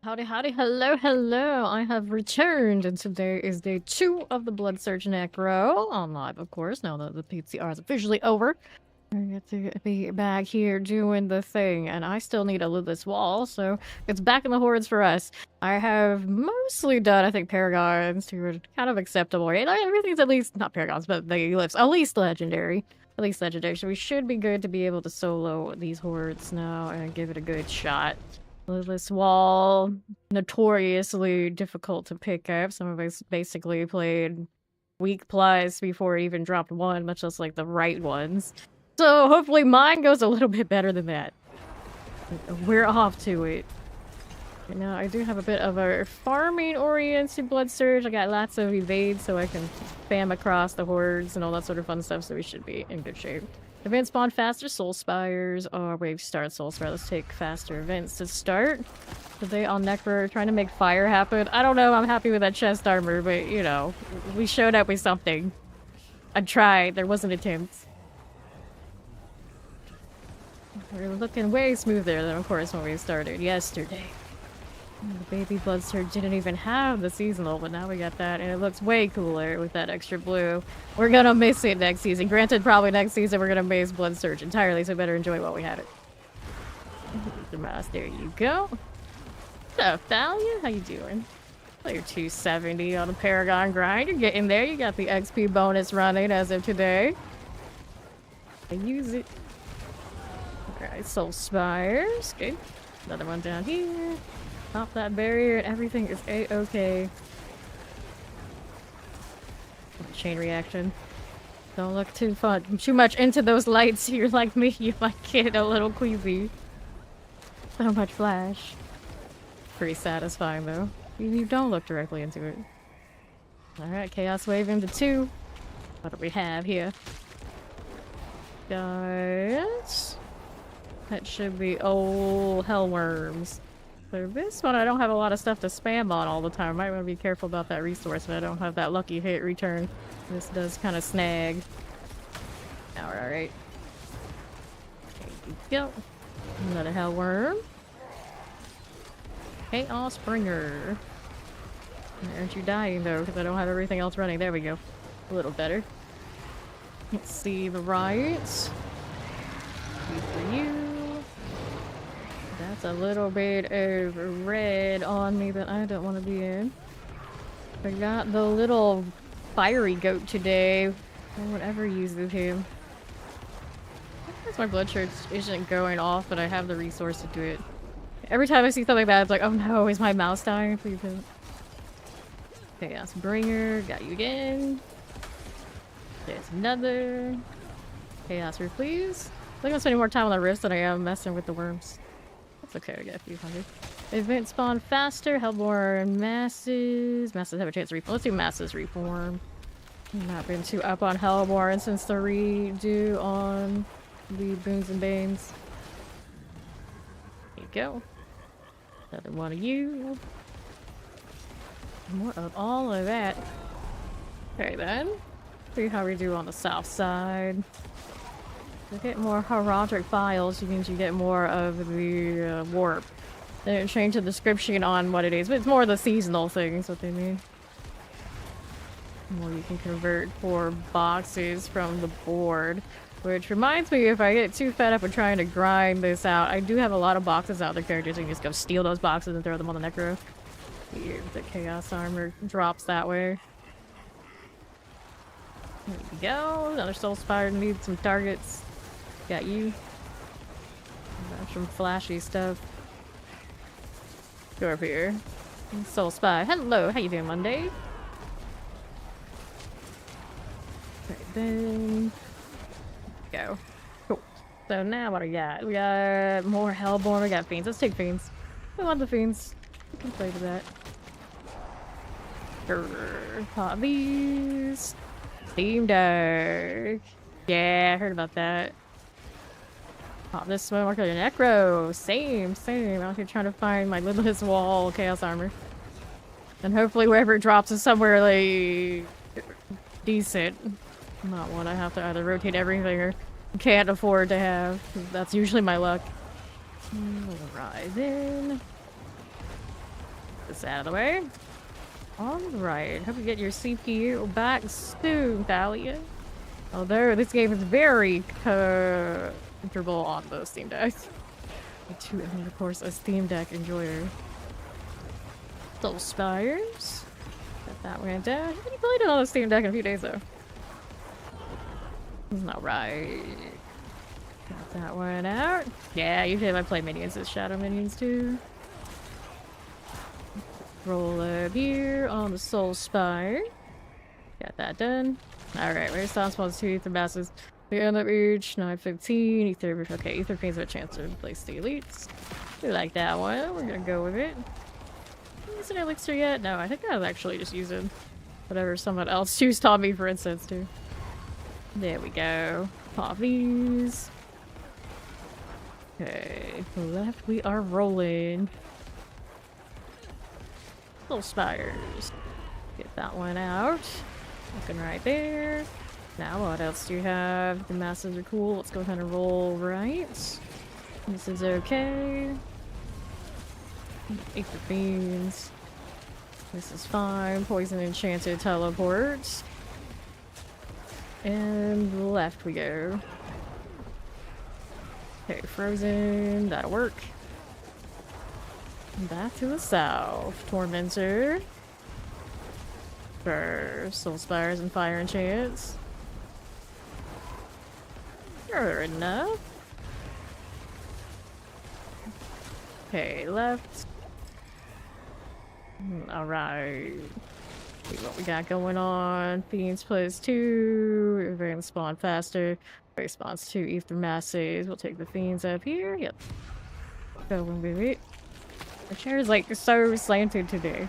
Howdy, howdy, hello, hello. I have returned, and today is day 2 of the Blood Surge Necro. On live, of course, now that the PCR is officially over. I get to be back here doing the thing, and I still need to loot this wall, so it's back in the hordes for us. I have mostly done, I think, Paragons to are kind of acceptable. Right? Everything's at least, not Paragons, but the ellipse, at least legendary. At least legendary, so we should be good to be able to solo these hordes now and give it a good shot. This wall, notoriously difficult to pick up. Some of us basically played weak plus before it even dropped one, much less like the right ones. So hopefully mine goes a little bit better than that. We're off to it. Okay, now I do have a bit of a farming-oriented Blood Surge. I got lots of evade so I can spam across the hordes and all that sort of fun stuff, so we should be in good shape. Events spawn faster, Soul Spires, or wave start Soul Spire. Let's take faster events to start. Today on Necro, trying to make fire happen. I don't know, I'm happy with that chest armor, but you know, we showed up with something. I tried, there was an attempt. We're looking way smoother than, of course, when we started yesterday. The baby blood surge didn't even have the seasonal, but now we got that, and it looks way cooler with that extra blue. We're gonna miss it next season. Granted, probably next season we're gonna miss blood surge entirely, so better enjoy while we had it. The mouse, there you go. What's up, Thalia? How you doing? Player 270 on the Paragon grind. You're getting there. You got the XP bonus running as of today. I use it. Alright, Soul Spires. Good. Another one down here. Pop that barrier and everything is a-okay. Chain reaction. Don't look too much into those lights. You're like me, you might get a little queasy. So much flash. Pretty satisfying though. You don't look directly into it. Alright, Chaos Wave into 2. What do we have here? Guys. That should be old Hellworms. For this one, I don't have a lot of stuff to spam on all the time. I might want to be careful about that resource, but I don't have that lucky hit return. This does kind of snag. Alright. There you go. Another Hellworm. Chaos Bringer. Aren't you dying though? Because I don't have everything else running. There we go. A little better. Let's see the riots. For you. That's a little bit of red on me that I don't want to be in. I got the little fiery goat today. I would ever use him. Because my blood surge isn't going off, but I have the resource to do it. Every time I see something bad, it's like, oh no, is my mouse dying? Please don't. Chaos Bringer, got you again. There's another. Chaos Root, please. I think I'm spending more time on the rifts than I am messing with the worms. That's okay, I get a few hundred. Event spawn faster, Hellborn Masses. Masses have a chance to reform. Let's do Masses reform. I've not been too up on Hellborn since the redo on the Boons and Banes. There you go. Another one of you. More of all of that. Okay then. See how we do on the south side. To get more heraldic files, means you get more of the warp. They didn't change the description on what it is, but it's more the seasonal things, what they mean. More you can convert for boxes from the board. Which reminds me, if I get too fed up with trying to grind this out, I do have a lot of boxes out there, characters, and you just go steal those boxes and throw them on the Necro. Weird, the Chaos Armor drops that way. There we go. Another Soul Spire needs some targets. Got you. Got some flashy stuff. Go over here. Soul Spy. Hello, how you doing, Monday? Right then. Go. Cool. So now what do we got? We got more Hellborn. We got Fiends. Let's take Fiends. We want the Fiends. We can play with that. Pop these. Steam Deck. Yeah, I heard about that. Pop this one. Mark your Necro. Same. Out here trying to find my Limitless Wall Chaos Armor. And hopefully wherever it drops is somewhere like decent. Not one I have to either rotate everything or can't afford to have. That's usually my luck. Alright then. This out of the way. Alright, hope you get your CPU back soon, Thalia. Although this game is very comfortable on the Steam Deck. I too am, of course, a Steam Deck enjoyer. Soul Spires. Got that one down. I haven't played it on the Steam Deck in a few days though. That's not right. Got that one out. Yeah, usually I play minions as shadow minions too. Roll up here on the Soul Spire. Got that done. Alright, where's Sound Spawns 2 Ether Masses? The end of each, 915, Ether. Okay, Ether Pains have a chance to replace the elites. We like that one. We're gonna go with it. Is it elixir yet? No, I think I was actually just using whatever someone else used on me for instance too. There we go. Pop these. Okay, left we are rolling. Soul Spires. Get that one out. Looking right there. Now what else do you have? The masses are cool. Let's go ahead and roll right. This is okay. Eat the beans. This is fine. Poison enchanted teleports. And left we go. Okay, frozen. That'll work. Back to the south. Tormentor. For soul spires and fire enchants. Sure enough. Okay, left. Alright. See what we got going on. Fiends plus 2. Evade spawn faster. Response 2 ether masses. We'll take the fiends up here. Yep. Go with it. The chair is like so slanted today.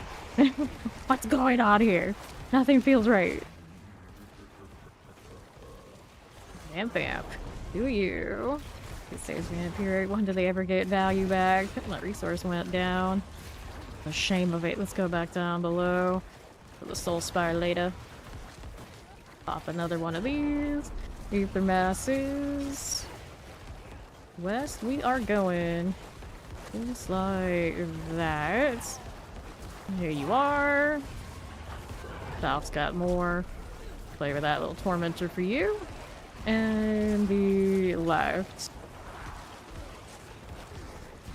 What's going on here? Nothing feels right. Vamp vamp. Do you? It saves vampiric. When do they ever get value back? My resource went down. The shame of it. Let's go back down below. For the soul spire later. Pop another one of these. Ether masses. West we are going. Just like that. Here you are. South's got more. Play with that little tormentor for you. And the left.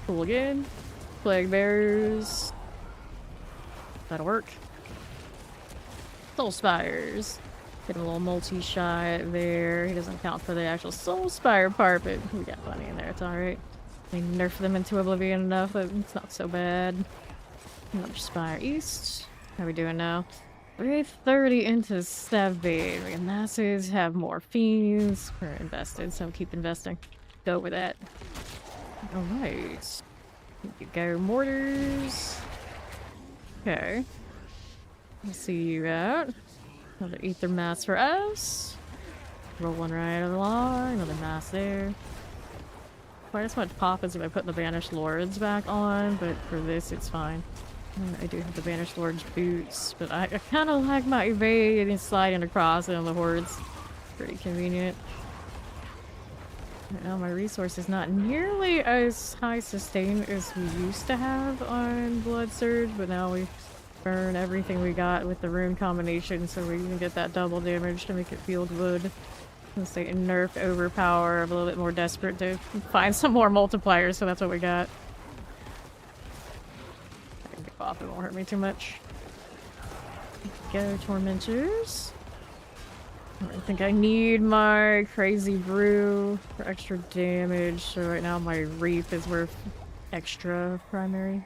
Cool again. Plague bears. That'll work. Soul spires. Get a little multi-shot there. He doesn't count for the actual soul spire part, but we got plenty in there. It's alright. They nerf them into oblivion enough that it's not so bad. Another spire east. How are we doing now? We're 30 into 7. We got masses, have more fiends. We're invested, so keep investing. Go with that. Alright. Here you go, mortars. Okay. Let's see you out. Another ether mass for us. Roll one right along. Another mass there. Quite as much pop as if I put the Banished Lords back on, but for this it's fine. I do have the Banished Lord's boots, but I kind of like my evade and sliding across on the hordes. Pretty convenient. Right now my resource is not nearly as high sustain as we used to have on Blood Surge, but now we burn everything we got with the rune combination so we can get that double damage to make it feel good. Since they nerf overpower, I'm a little bit more desperate to find some more multipliers, so that's what we got. I can get off, it won't hurt me too much. Go, Tormentors. I think I need my Crazy Brew for extra damage, so right now my Reef is worth extra primary.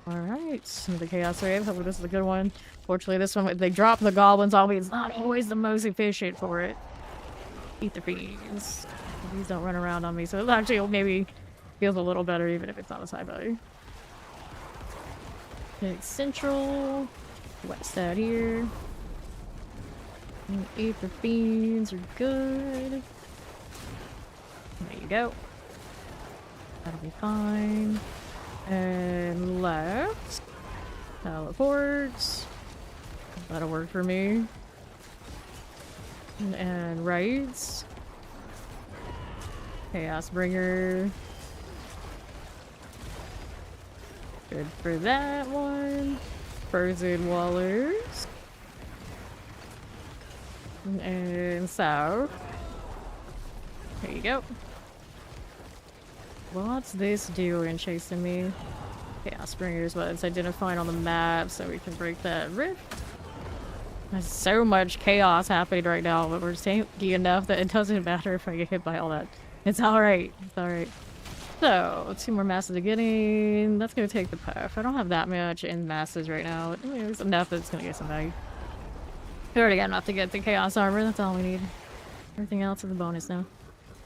Alright, another Chaos Wave. Hopefully this is a good one. Fortunately, this one, if they drop the goblins on me, it's not always the most efficient for it. Eat the fiends. These don't run around on me, so it actually maybe feels a little better even if it's not as high value. Okay, Central. West out here. Eat the fiends are good. There you go. That'll be fine. And left. Teleports. That'll work for me. And right. Chaos Bringer. Good for that one. Frozen Wallers. And south. There you go. What's this doing chasing me? Chaos Bringer is what it's identifying on the map so we can break that rift. There's so much chaos happening right now, but we're tanky enough that it doesn't matter if I get hit by all that. It's alright. It's alright. So, 2 more masses to get in. Let's go take the puff. I don't have that much in masses right now. But there's enough that's gonna get some value. We already got enough to get the chaos armor. That's all we need. Everything else is a bonus now.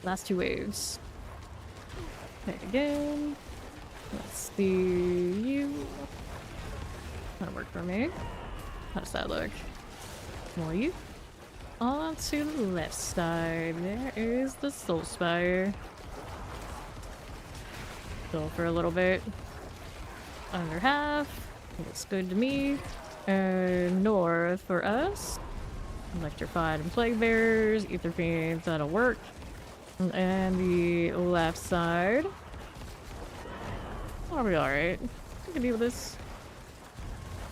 Last 2 waves. Okay, again. Let's see you. That'll work for me. How does that look? More you. On to the left side. There is the Soul Spire. Go for a little bit. Under half. Looks good to me. And north for us. Electrified and Plague Bears. Ether Fiends, that'll work. And the left side. Are we alright? I can deal with this.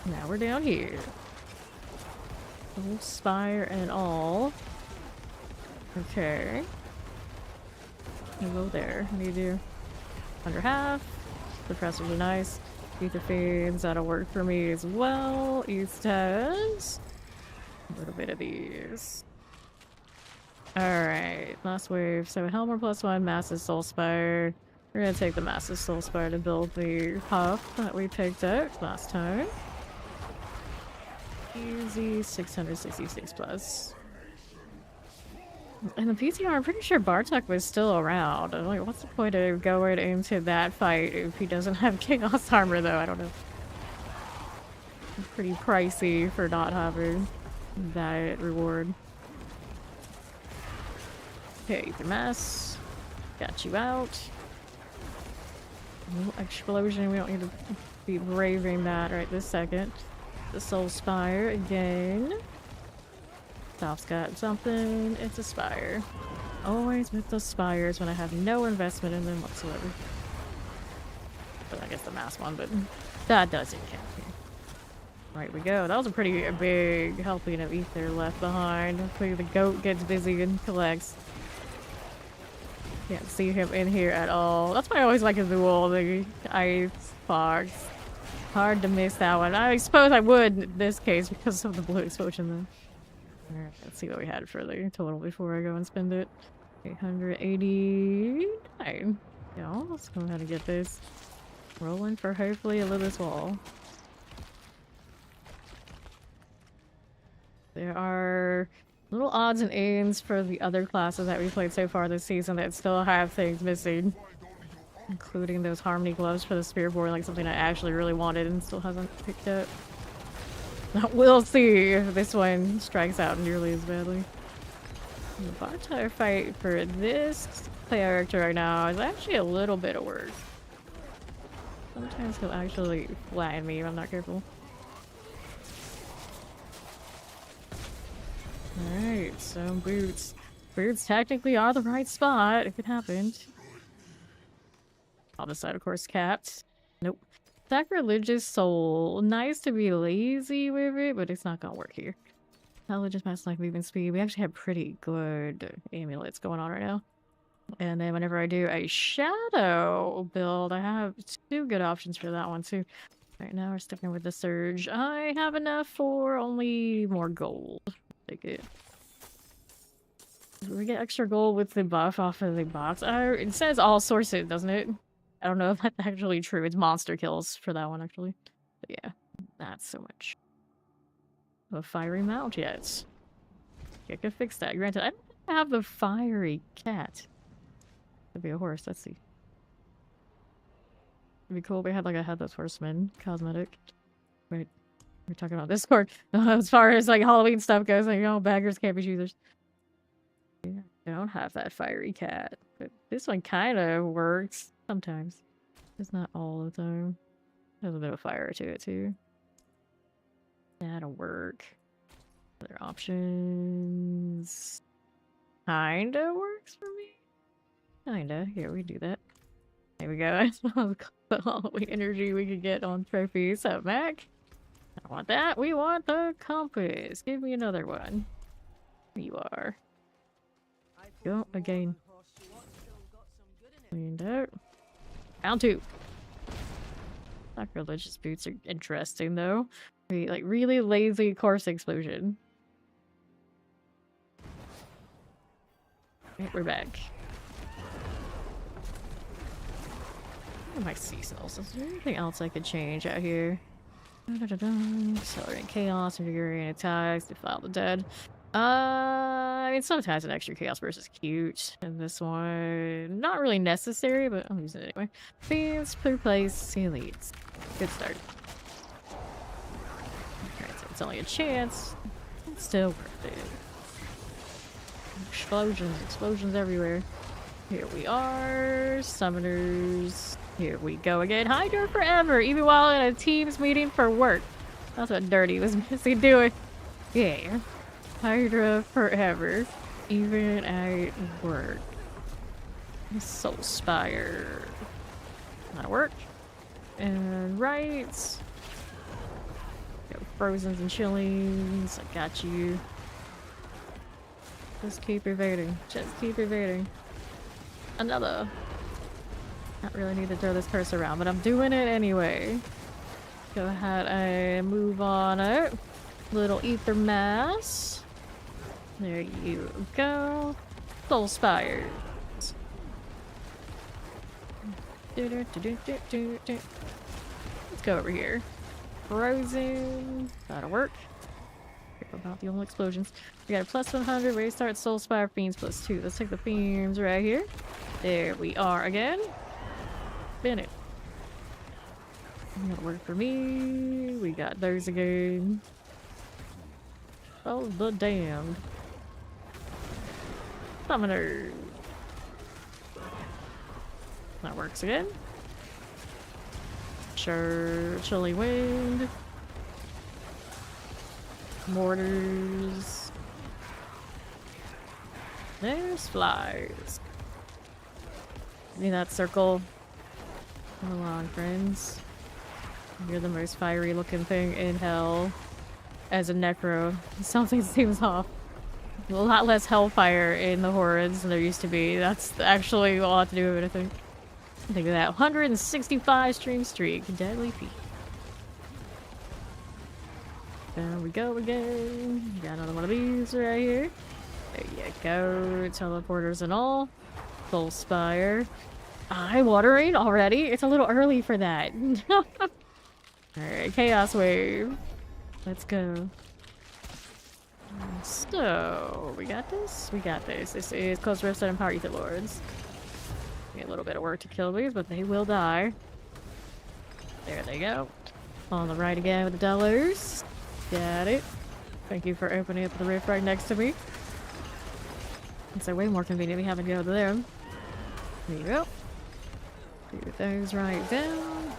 Now we're down here. Full spire and all. Okay. We'll go there. What do you do? Under half. Suppressors are nice. Ether Fiends, that'll work for me as well. East heads. A little bit of these. Alright, last wave. So Helmer +1, Massive Soul Spire. We're gonna take the Massive Soul Spire to build the puff that we picked out last time. Easy 666 plus. And the PTR, I'm pretty sure Bartok was still around. I'm like, what's the point of going into that fight if he doesn't have Chaos Armor, though? I don't know. It's pretty pricey for not having that reward. Okay, Ether Mass. Got you out. No explosion, we don't need to be braving that right this second. The Soul Spire again. Top's got something. It's a spire. Always with the spires when I have no investment in them whatsoever. But I guess the mass one, but that doesn't count here. Right we go. That was a pretty big helping of ether left behind. Hopefully the goat gets busy and collects. Can't see him in here at all. That's why I always like a duel, the ice fox. Hard to miss that one. I suppose I would in this case because of the blue explosion though. Alright, let's see what we had for the total before I go and spend it. 889. Yeah, let's go ahead and get this. Rolling for hopefully a Lilith's Wall. There are little odds and ends for the other classes that we played so far this season that still have things missing. Including those Harmony gloves for the Spearboard, like something I actually really wanted and still hasn't picked up. We'll see if this one strikes out nearly as badly. The Bartok fight for this character right now is actually a little bit of work. Sometimes he'll actually flatten me if I'm not careful. Alright, so boots. Boots technically are the right spot if it happened. On the side, of course, capped. Nope. Sacrilegious Soul. Nice to be lazy with it, but it's not gonna work here. Sacrilegious Mass like movement speed. We actually have pretty good amulets going on right now. And then whenever I do a shadow build, I have two good options for that one too. Right now we're sticking with the Surge. I have enough for only more gold. Take it. We get extra gold with the buff off of the box. It says all sources, doesn't it? I don't know if that's actually true. It's monster kills for that one, actually. But yeah, not so much. A fiery mount yet. I could fix that. Granted, I don't have the fiery cat. Could be a horse. Let's see. It'd be cool if we had like a headless horseman cosmetic. Wait, we're talking about Discord. As far as like Halloween stuff goes, like, you know, beggars can't be choosers. Yeah, I don't have that fiery cat, but this one kind of works sometimes. It's not all the time. There's a bit of fire to it too. That'll work. Other options. Kinda works for me. Kinda. Here, we do that. There we go. I suppose the Halloween energy we could get on trophies. So, Mac, I don't want that. We want the compass. Give me another one. Here you are. Go again. Cleaned out. Round 2. Sacrilegious boots are interesting though. Like really lazy course explosion. Right, we're back. My seasonals. Is there anything else I could change out here? Accelerate chaos, invigorating attacks, defile the dead. I mean, sometimes an extra chaos burst is cute. And this one, not really necessary, but I'll use it anyway. Fiends, blue place, see leads. Good start. Alright, so it's only a chance. It's still worth it. Explosions everywhere. Here we are. Summoners. Here we go again. Hydra forever, even while in a team's meeting for work. That's what Dirty was busy doing. Yeah. Hydra forever, even at work. Soul Spire. That'll work. and right. Go frozens and chillings. I got you. Just keep evading. Just keep evading. Another. Not really need to throw this curse around, but I'm doing it anyway. Go ahead and move on out. Little ether mass. There you go. Soul Spires. Let's go over here. Frozen. That'll work. Careful about the old explosions. We got a plus 100. We start Soul Spire Fiends plus 2. Let's take the Fiends right here. There we are again. Spin it. That'll work for me. We got those again. Oh, the damned. Summoner. That works again. Sure, chilly wind. Mortars. There's flies. Give me that circle. Come along, friends. You're the most fiery looking thing in hell. As a necro. Something seems off. A lot less hellfire in the hordes than there used to be. That's actually a lot to do with it, I think. Think of that. 165 stream streak. Deadly feat. There we go again. Got another one of these right here. There you go. Teleporters and all. Soul Spire. Eye watering already? It's a little early for that. Alright, Chaos Wave. Let's go. So, we got this? We got this. This is Close Rift and Power Ether Lords. A little bit of work to kill these, but they will die. There they go. On the right again with the dollars. Got it. Thank you for opening up the rift right next to me. It's way more convenient we having to go to them. There you go. Do those right down.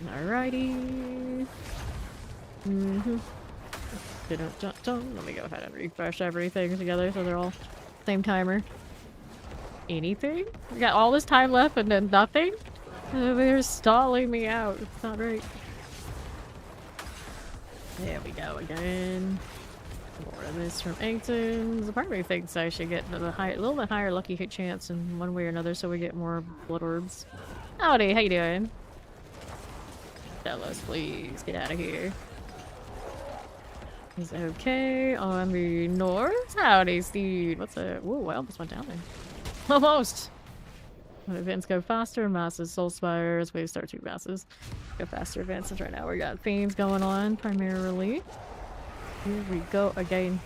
Alrighty. Let me go ahead and refresh everything together so they're all same timer. Anything? We got all this time left and then nothing? They're stalling me out. It's not right. There we go again. More of this from Angston's. Part of me thinks I should get a little bit higher lucky hit chance in one way or another so we get more blood orbs. Howdy, how you doing? Fellas, please get out of here. Is okay on the north? Howdy, Steve. What's up? Whoa, I almost went down there. Almost! When events go faster, masses, soul spires, waves start 2 masses. Go faster advances right now. We got fiends going on primarily. Here we go again.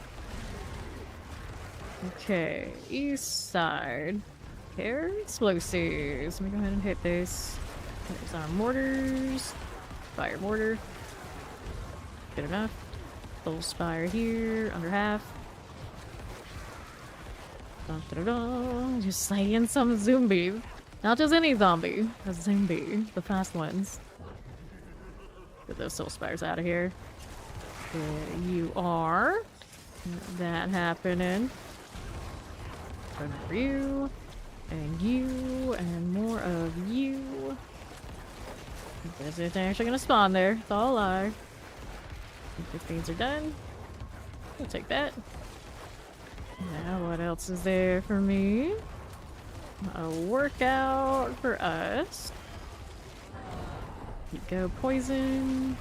Okay, east side. Air explosives. Let me go ahead and hit this. There's our mortars. Fire mortar. Good enough. Soul spire here, under half. Dun, dun, dun, dun. Just slaying some zombies. Not just any zombie, a zombie. The fast ones. Get those soul spires out of here. There you are. That happening. For you. And more of you. Is it actually gonna spawn there? It's all a lie. If things are done, we'll take that. Now, what else is there for me? A workout for us. You go poison.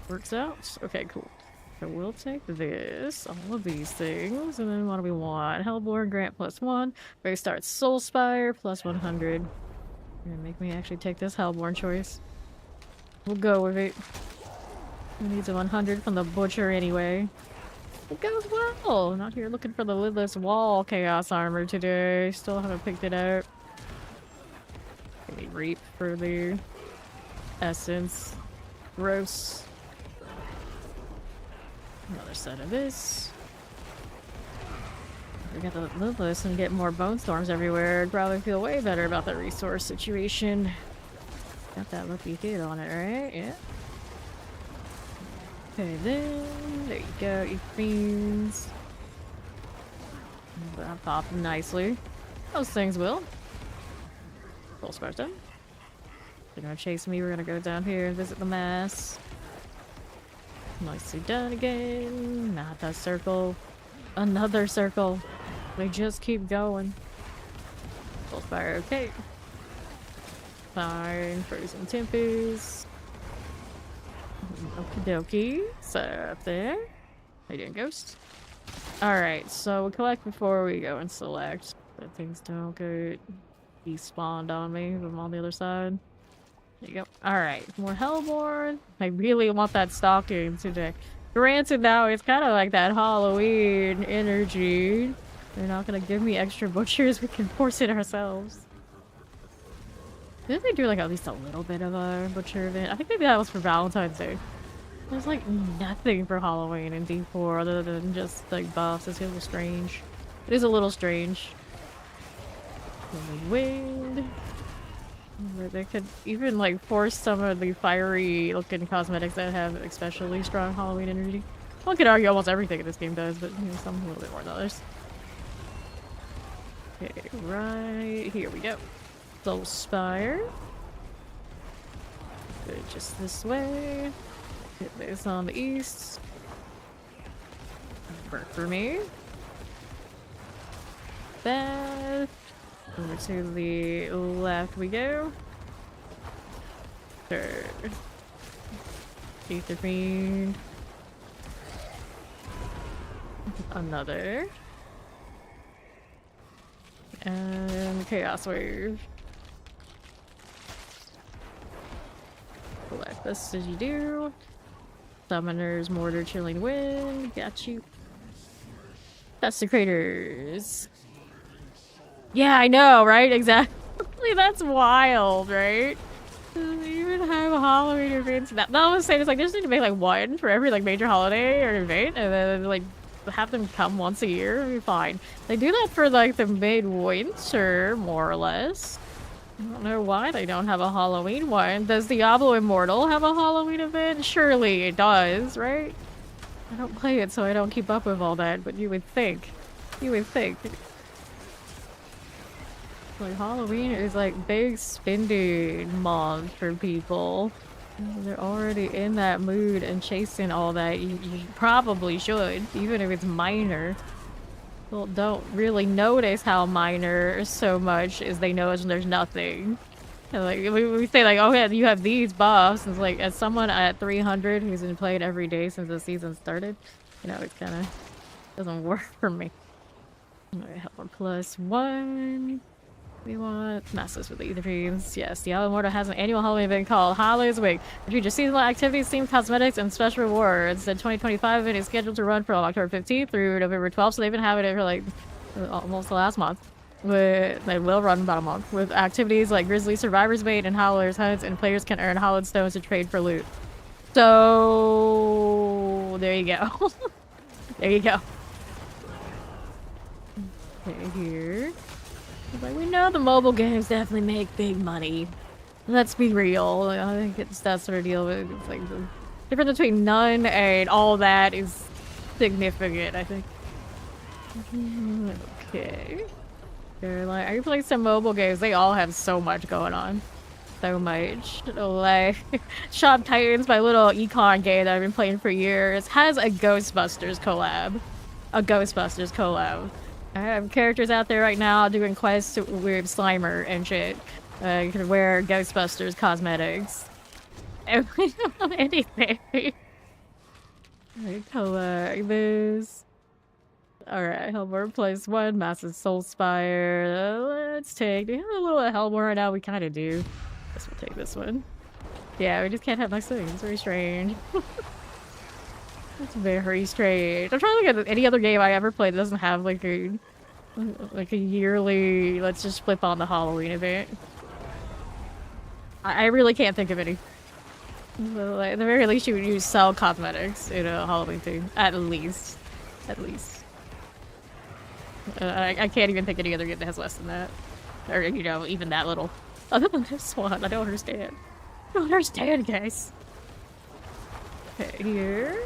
Works out. Okay, cool. So we'll take this, all of these things, and then what do we want? Hellborn Grant +1. Very start Soul Spire +100. You're gonna make me actually take this Hellborn choice. We'll go with it. Who needs a 100 from the butcher anyway? It goes well. Not here looking for the lidless wall chaos armor today. Still haven't picked it out. Maybe reap for the essence. Gross. Another set of this. We got the lidless and get more bone storms everywhere. I'd probably feel way better about the resource situation. Got that lucky hit on it, right? Yeah. Okay, then there you go, you fiends. That popped nicely. Those things will. Full Spartan. They're gonna chase me. We're gonna go down here and visit the mass. Nicely done again. Not that circle. Another circle. They just keep going. Full fire, okay. Fine, frozen tempests. Okie dokie. So up there. How you doing, Ghost? Alright, so we collect before we go and select. So things don't get despawned on me from on the other side. There you go. Alright, more Hellborn. I really want that stalking today. Granted, now it's kind of like that Halloween energy. They're not gonna give me extra butchers. We can force it ourselves. Didn't they do like at least a little bit of a butcher event? I think maybe that was for Valentine's Day. There's like nothing for Halloween in D4 other than just like buffs. It's a little strange. It is a little strange. Wind. They could even like force some of the fiery looking cosmetics that have especially strong Halloween energy. One could argue almost everything in this game does, but you know, some a little bit more than others. Okay, right here we go. Soul Spire. Go just this way. Get this on the east. Work for me. Beth. Over to the left we go. Third. Ether Fiend. Another. And Chaos Wave. Collect this as you do. Summoners, Mortar, Chilling Wind. Got you. Desecrators. Yeah, I know, right? Exactly. That's wild, right? Doesn't even have Halloween events. That was saying it's like they just need to make like one for every like major holiday or event, and then like have them come once a year. It'd be fine. They do that for like the midwinter, more or less. I don't know why they don't have a Halloween one. Does Diablo Immortal have a Halloween event? Surely it does, right? I don't play it, so I don't keep up with all that, but you would think. You would think. Like, Halloween is like big spending month for people. They're already in that mood and chasing all that. You probably should, even if it's minor. People don't really notice how minor so much as they notice when there's nothing. And like we say like, oh yeah, you have these buffs. And it's like, as someone at 300 who's been playing every day since the season started, you know, it kind of doesn't work for me. Alright, helper +1. We want masses with the Ether Fiends. Yes, Diablo Immortal has an annual Halloween event called Halloween's Week, which features seasonal activities, themed cosmetics, and special rewards. The 2025 event is scheduled to run from October 15th through November 12th, so they've been having it for like almost the last month. They will run about a month with activities like Grizzly Survivor's Bait and Howler's Hunts, and players can earn Hallowed Stones to trade for loot. So there you go. There you go. Okay, here. Like, we know the mobile games definitely make big money. Let's be real. I think it's that sort of deal. It's like the difference between none and all that is significant, I think. Okay. They're like, are you playing some mobile games? They all have so much going on. So much. Like, Shop Titans, my little econ game that I've been playing for years, has a Ghostbusters collab. A Ghostbusters collab. I have characters out there right now doing quests with Slimer and shit. You can wear Ghostbusters cosmetics. Anything. Collect this. Alright, Hellborn +1, Massive Soul Spire. Let's take. Do we have a little Hellborn right now? We kind of do. Guess we'll take this one. Yeah, we just can't have nice things. It's very strange. It's very strange. I'm trying to look at any other game I ever played that doesn't have like a yearly, let's just flip on the Halloween event. I really can't think of any. Like, at the very least, you sell cosmetics in a Halloween theme. At least. At least. I can't even think of any other game that has less than that. Or, you know, even that little. Other than this one, I don't understand. I don't understand, guys. Okay, here.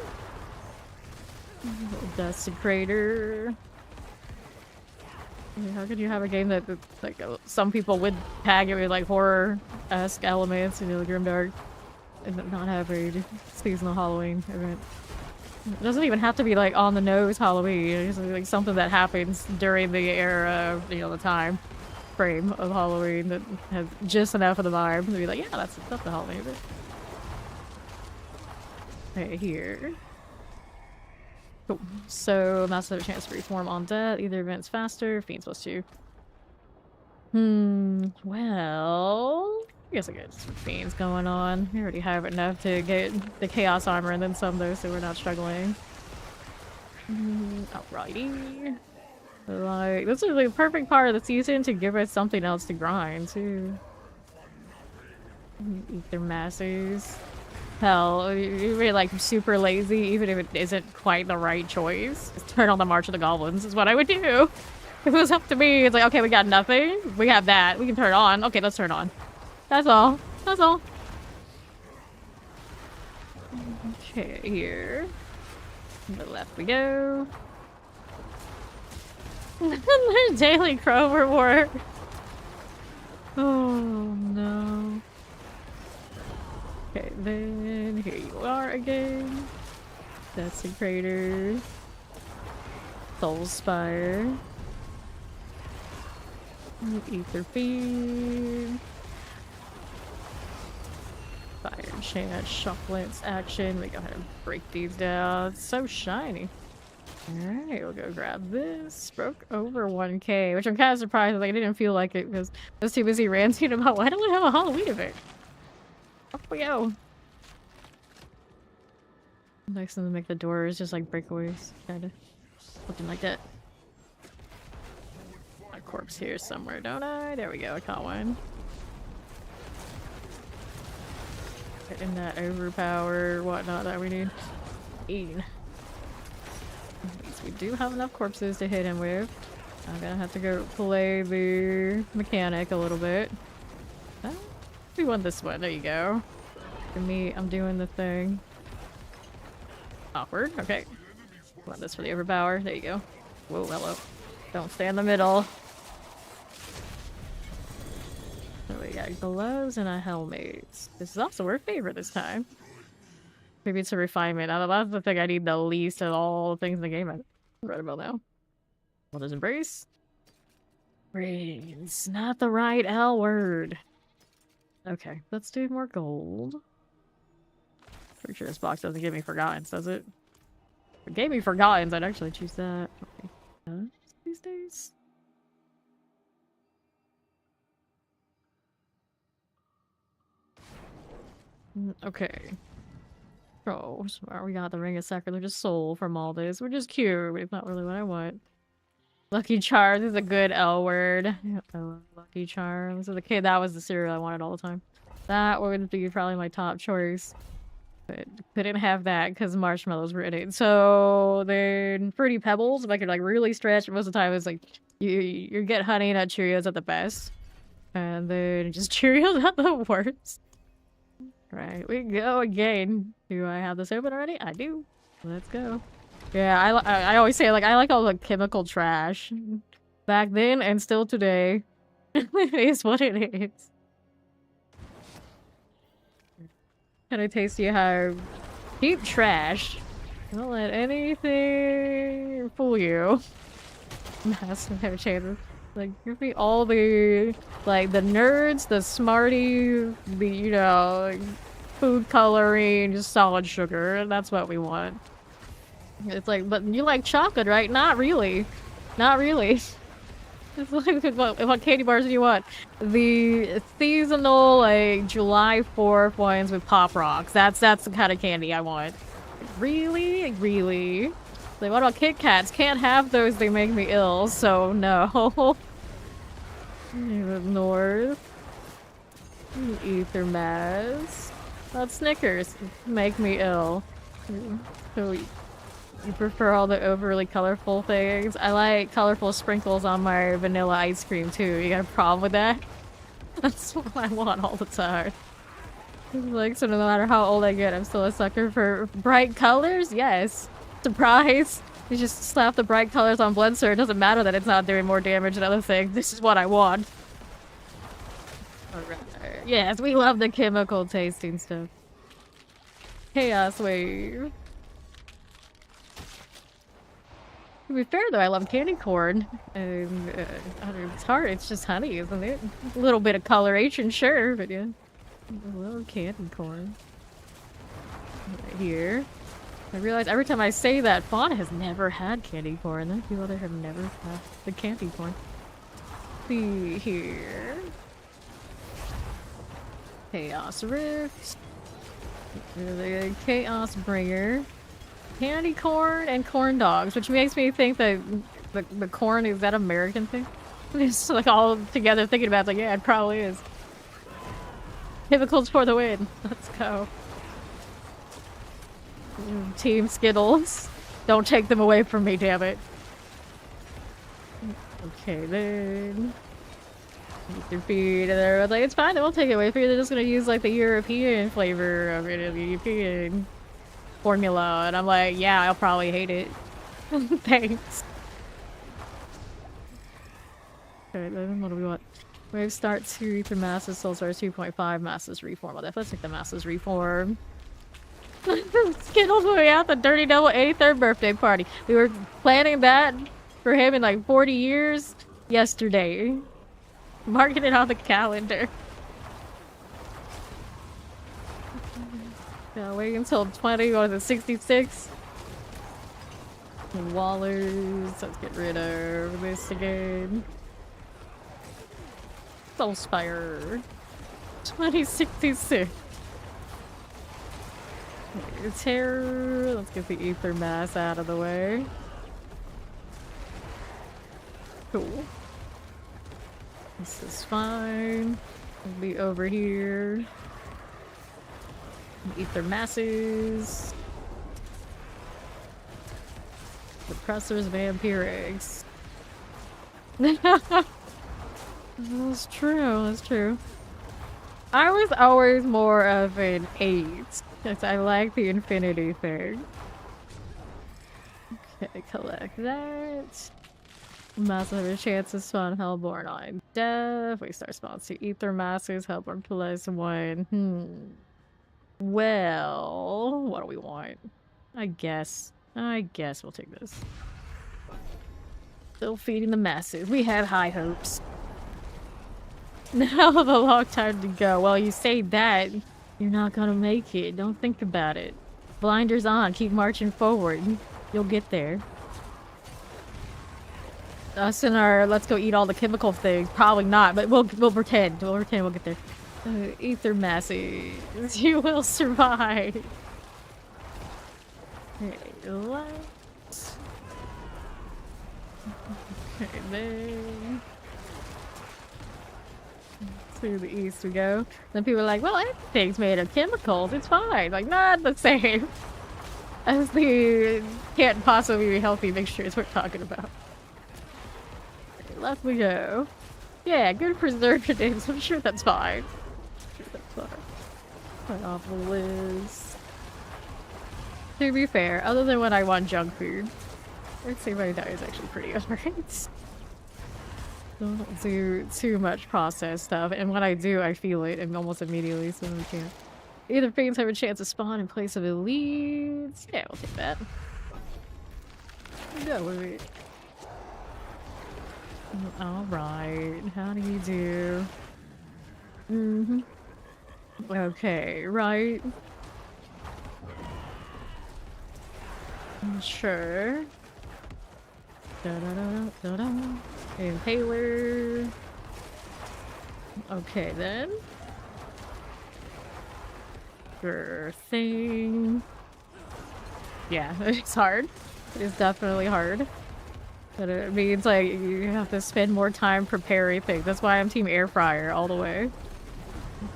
Desecrator. I mean, how could you have a game that like some people would tag it with like horror-esque elements, you know, the grimdark, and not have a seasonal Halloween event? It doesn't even have to be like on the nose Halloween. It's like something that happens during the era, you know, the time frame of Halloween that has just enough of the vibe to be like, yeah, that's the Halloween event. Okay, here. Cool. So, mouse have a chance to reform on death. Either event's faster. Fiend's +2. Well... I guess I get some Fiends going on. We already have enough to get the Chaos Armor and then some, though, so we're not struggling. Alrighty. Like, this is the perfect part of the season to give us something else to grind, too. Ether Masters. Hell, you're like super lazy, even if it isn't quite the right choice. Just turn on the March of the Goblins is what I would do. If it was up to me, it's like, okay, we got nothing. We have that. We can turn it on. Okay, let's turn it on. That's all. That's all. Okay, here. To the left we go. There's Daily Crow reward. Oh no. Okay, then here you are again. That's the crater. Soul Spire. Ether Feed. Fire Chant, Shock Lance action. We go ahead and break these down. It's so shiny. Alright, we'll go grab this. Broke over 1K, which I'm kind of surprised. Like, I didn't feel like it because I was too busy ranting about why don't we have a Halloween event? Up we go. Next thing to make the doors just like breakaways, kinda. Something like that. A corpse here somewhere, don't I? There we go, I caught one. Getting that overpower, whatnot that we need. At least we do have enough corpses to hit him with. I'm gonna have to go play the mechanic a little bit. We want this one, there you go. For me, I'm doing the thing. Awkward, okay. Want this for the overpower, there you go. Whoa, hello. Don't stay in the middle. So we got gloves and a helmet. This is also our favorite this time. Maybe it's a refinement. That's the thing I need the least of all the things in the game I'm right about now. What is Embrace? Brains. Not the right L word. Okay, let's do more gold. Pretty sure this box doesn't give me Forgottens, does it? If it gave me Forgottens, I'd actually choose that. Okay. These days? Okay. Oh, smart. We got the Ring of Sacrilegious Soul from all this, which is cute, but it's not really what I want. Lucky Charms is a good L word. I love Lucky Charms. As a kid, that was the cereal I wanted all the time. That would be probably my top choice. But couldn't have that because marshmallows were in it. So then Fruity Pebbles, if I could like really stretch, most of the time it was like you get Honey Nut Cheerios at the best. And then just Cheerios at the worst. Right, we go again. Do I have this open already? I do. Let's go. Yeah, I always say, like, I like all the chemical trash. Back then and still today. It is what it is. Can I taste you how keep trash? Don't let anything fool you. Massive have chances. Like, give me all the, like, the nerds, the smarties, the, you know, like, food coloring, just solid sugar, and that's what we want. It's like, but you like chocolate, right? Not really. Not really. It's like, what candy bars do you want? The seasonal, like, July 4th ones with Pop Rocks. That's the kind of candy I want. Really? Really? Like, what about Kit Kats? Can't have those, they make me ill, so no. North. Ether Mass. That's Snickers. Make me ill. So you prefer all the overly colorful things? I like colorful sprinkles on my vanilla ice cream too. You got a problem with that? That's what I want all the time. Like, so no matter how old I get, I'm still a sucker for bright colors? Yes. Surprise! You just slap the bright colors on Blitzer. It doesn't matter that it's not doing more damage than other things. This is what I want. Alright. Yes, we love the chemical tasting stuff. Chaos Wave. To be fair though, I love candy corn. And I mean, it's hard, it's just honey, isn't it? A little bit of coloration, sure, but yeah. I love candy corn. Right here. I realize every time I say that, Fauna has never had candy corn. Those people there have never had the candy corn. See here. Chaos Rift. The Chaos Bringer. Candy corn and corn dogs, which makes me think that the corn is that American thing. It's like all together thinking about it, like, yeah, it probably is. Chemicals for the win. Let's go. Team Skittles. Don't take them away from me, damn it. Okay, then. Eat their feet, and they're like, it's fine, they won't take it away from you. They're just gonna use like the European flavor of it, the European formula. And I'm like, yeah, I'll probably hate it. Thanks. Okay, then what do we want? Wave start 2, Ether Masses, Soul Stars 2.5, Masses Reform. Well, let's take the Masses Reform. Skittles will be at the Dirty Devil 83rd birthday party. We were planning that for him in like 40 years yesterday. Marking it on the calendar. Yeah, wait until 20, what is it, 66? Wallers, let's get rid of this again. Soulspire. 2066. Terror. Let's get the Ether Mass out of the way. Cool. This is fine. We'll be over here. Ether Masses. Suppressors, Vampire Eggs. That's true, that's true. I was always more of an 8. Because I like the infinity thing. Okay, collect that. Massive chance to spawn Hellborn on Death. We start spawning to Ether Masters, Hellborn +1. Well, what do we want? I guess we'll take this. Still feeding the masses. We had high hopes. Now of a long time to go. Well, you say that, you're not gonna make it. Don't think about it. Blinders on. Keep marching forward. You'll get there. Us and our let's go eat all the chemical things. Probably not, but we'll pretend. We'll pretend we'll get there. Ether Masses. You will survive. Okay, let's... Okay, then... To the east we go. Then people are like, well, everything's made of chemicals. It's fine. Like, not the same as the can't possibly be healthy mixtures we're talking about. Okay, left we go. Yeah, good preservatives. I'm sure that's fine. I'm sure that's fine. Quite off the list. To be fair, other than when I want junk food, I'd say my diet is actually pretty alright. Don't do too much processed stuff, and when I do, I feel it and almost immediately, so we can't. Either fiends have a chance to spawn in place of elites. Yeah, we'll take that. Go with it. Alright, how do you do? Okay, right. Sure. Da-da-da-da-da. Impaler. Okay then. Sure thing. Yeah, it's hard. It is definitely hard. But it means like you have to spend more time preparing things. That's why I'm team air fryer all the way.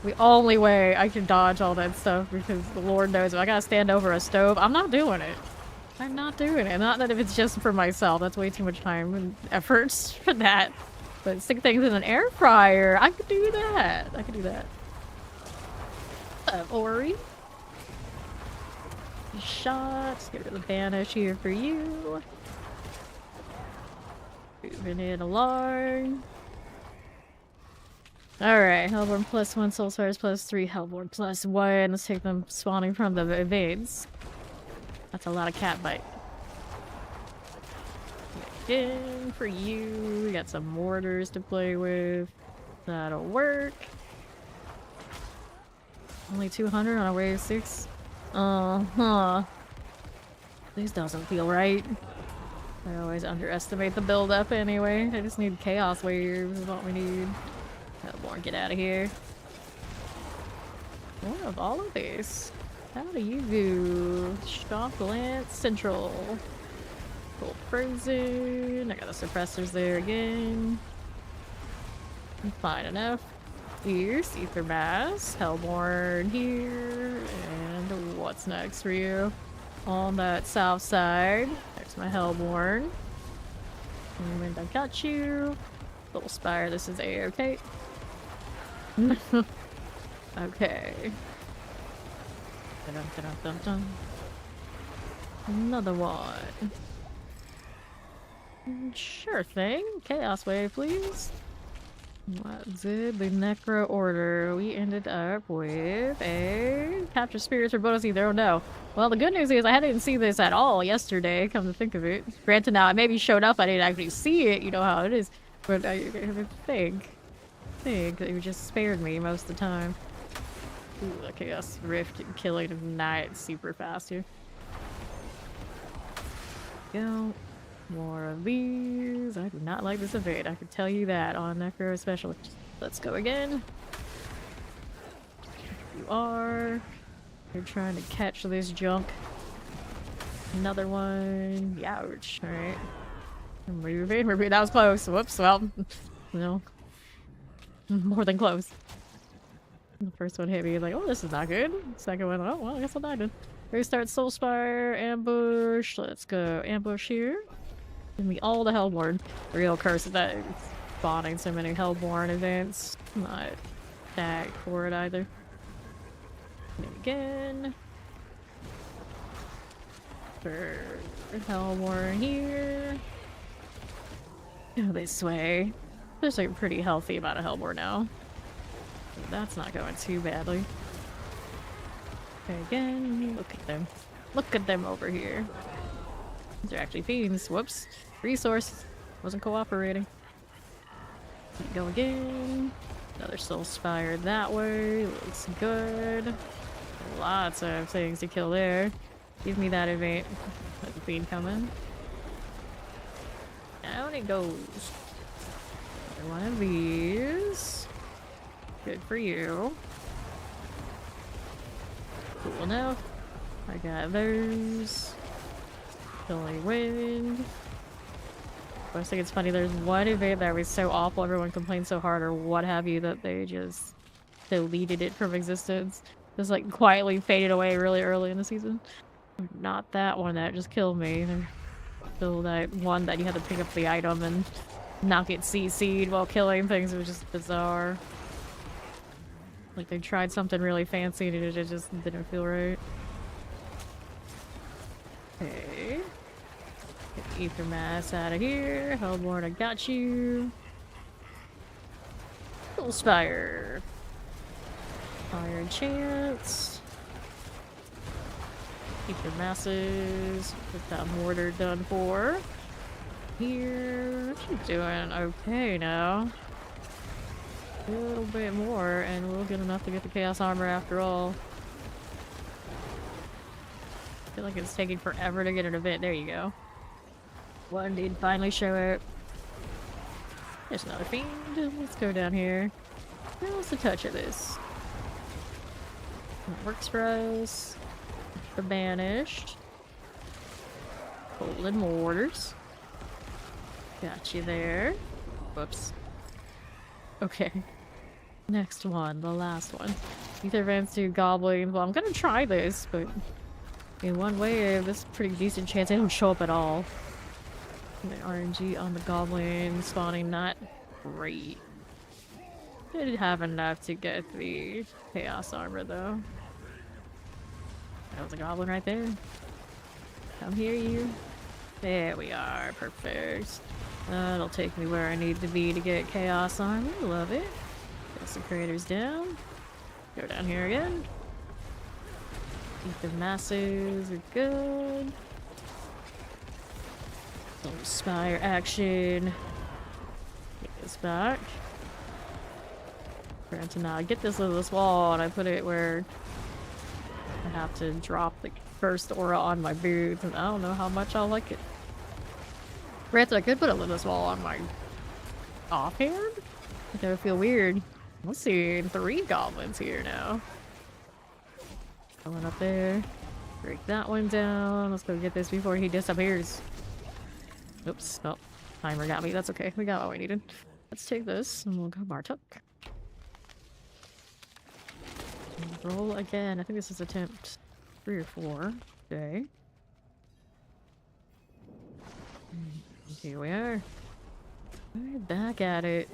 The only way I can dodge all that stuff, because the Lord knows if I gotta stand over a stove, I'm not doing it. I'm not doing it. Not that if it's just for myself, that's way too much time and efforts for that. But stick things in an air fryer, I could do that. I could do that. Ori? Shots. Get rid of the banish here for you. Moving it along. Alright, Hellborn +1, Soulspires +3, Hellborn +1. Let's take them spawning from the evades. That's a lot of cat bite. In for you. We got some mortars to play with. That'll work. Only 200 on a wave 6. Uh-huh. This doesn't feel right. I always underestimate the build-up anyway. I just need chaos waves is what we need. Hellborn, get out of here. What of all of these? How do you do? Shock Lance Central. Cold Frozen. I got the suppressors there again. Fine enough. Here's Ether Mass. Hellborn here. And what's next for you? On that south side. There's my Hellborn. And I got you. Little Spire, this is A-okay. Okay. Dun, dun, dun, dun. Another one. Sure thing. Chaos Wave, please. What did the Necro order? We ended up with a capture spirits for bonus either. Oh no. Well, the good news is I didn't see this at all yesterday, come to think of it. Granted, now I maybe showed up, I didn't actually see it, you know how it is. But I think that you just spared me most of the time. Ooh, the Chaos Rift and killing of Night super fast here. Go. More of these. I do not like this evade. I can tell you that on Necro especially. Let's go again. You are. You're trying to catch this junk. Another one. Youch. Alright. Moving. That was close. Whoops. Well, no. More than close. The first one hit me like, oh, this is not good. Second one, oh, well, I guess I'll die then. Restart Soulspire. Ambush. Let's go. Ambush here. Give me all the Hellborn. The real curse is that it's spawning so many Hellborn events. Not that for it either. And again. For Hellborn here. Go this way. There's like a pretty healthy amount of Hellborn now. That's not going too badly. Okay, again. Look at them. Look at them over here. These are actually fiends. Whoops. Resource. Wasn't cooperating. Go again. Another Soul Spire that way. Looks good. Lots of things to kill there. Give me that evade. Let the fiend come in. Down it goes. Another one of these. Good for you. Cool enough. I got those. Killing wind. I think it's funny, there's one evade that was so awful, everyone complained so hard or what have you, that they just deleted it from existence. Just like quietly faded away really early in the season. Not that one that just killed me. There's still that one that you had to pick up the item and not get CC'd while killing things. It was just bizarre. Like they tried something really fancy and it just didn't feel right. Okay. Get Ether Mass out of here. Hellborn, I got you. Soul Spire. Fire Chance. Ether Masses. Get that mortar done for. Here. She's doing okay now. A little bit more, and we'll get enough to get the Chaos Armor after all. I feel like it's taking forever to get an event. There you go. One did finally show up. There's another fiend. Let's go down here. How's the touch of this? That works for us. The banished. Golden mortars. Got you there. Whoops. Okay. Next one, the last one. Ether Vents to goblins. Well, I'm gonna try this, but in one way, this is a pretty decent chance they don't show up at all. The RNG on the goblin spawning, not great. Did have enough to get the Chaos Armor though. That was a goblin right there. Come here, you. There we are. Perfect. That'll take me where I need to be to get Chaos Armor. Love it. Get some creators down. Go down here again. Keep the masses are good. Some Spire action. Get this back. Granted, now I get this little wall and I put it where I have to drop the first aura on my boots, and I don't know how much I'll like it. Granted, I could put a little wall on my offhand. That would feel weird. Let's see, 3 goblins here now. Going up there. Break that one down. Let's go get this before he disappears. Oops. Oh, timer got me. That's okay. We got what we needed. Let's take this and we'll go Martuk. Roll again. I think this is attempt 3 or 4. Okay. Here we are. We're back at it.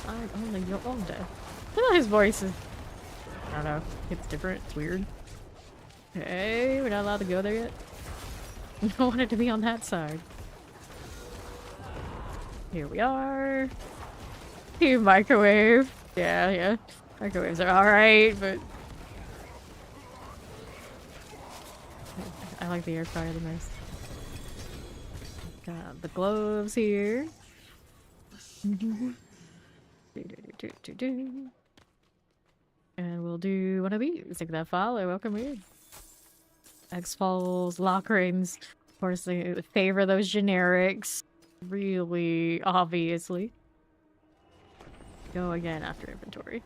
I'm only your own death. Look at his voices. I don't know. It's different. It's weird. Okay, we're not allowed to go there yet. I don't want it to be on that side. Here we are. You microwave. Yeah. Microwaves are alright, but I like the air fryer the most. Got the gloves here. And we'll do one of these. Take that follow. Welcome in. X-Falls, lock rings. Of course, they favor those generics. Really obviously. Go again after inventory.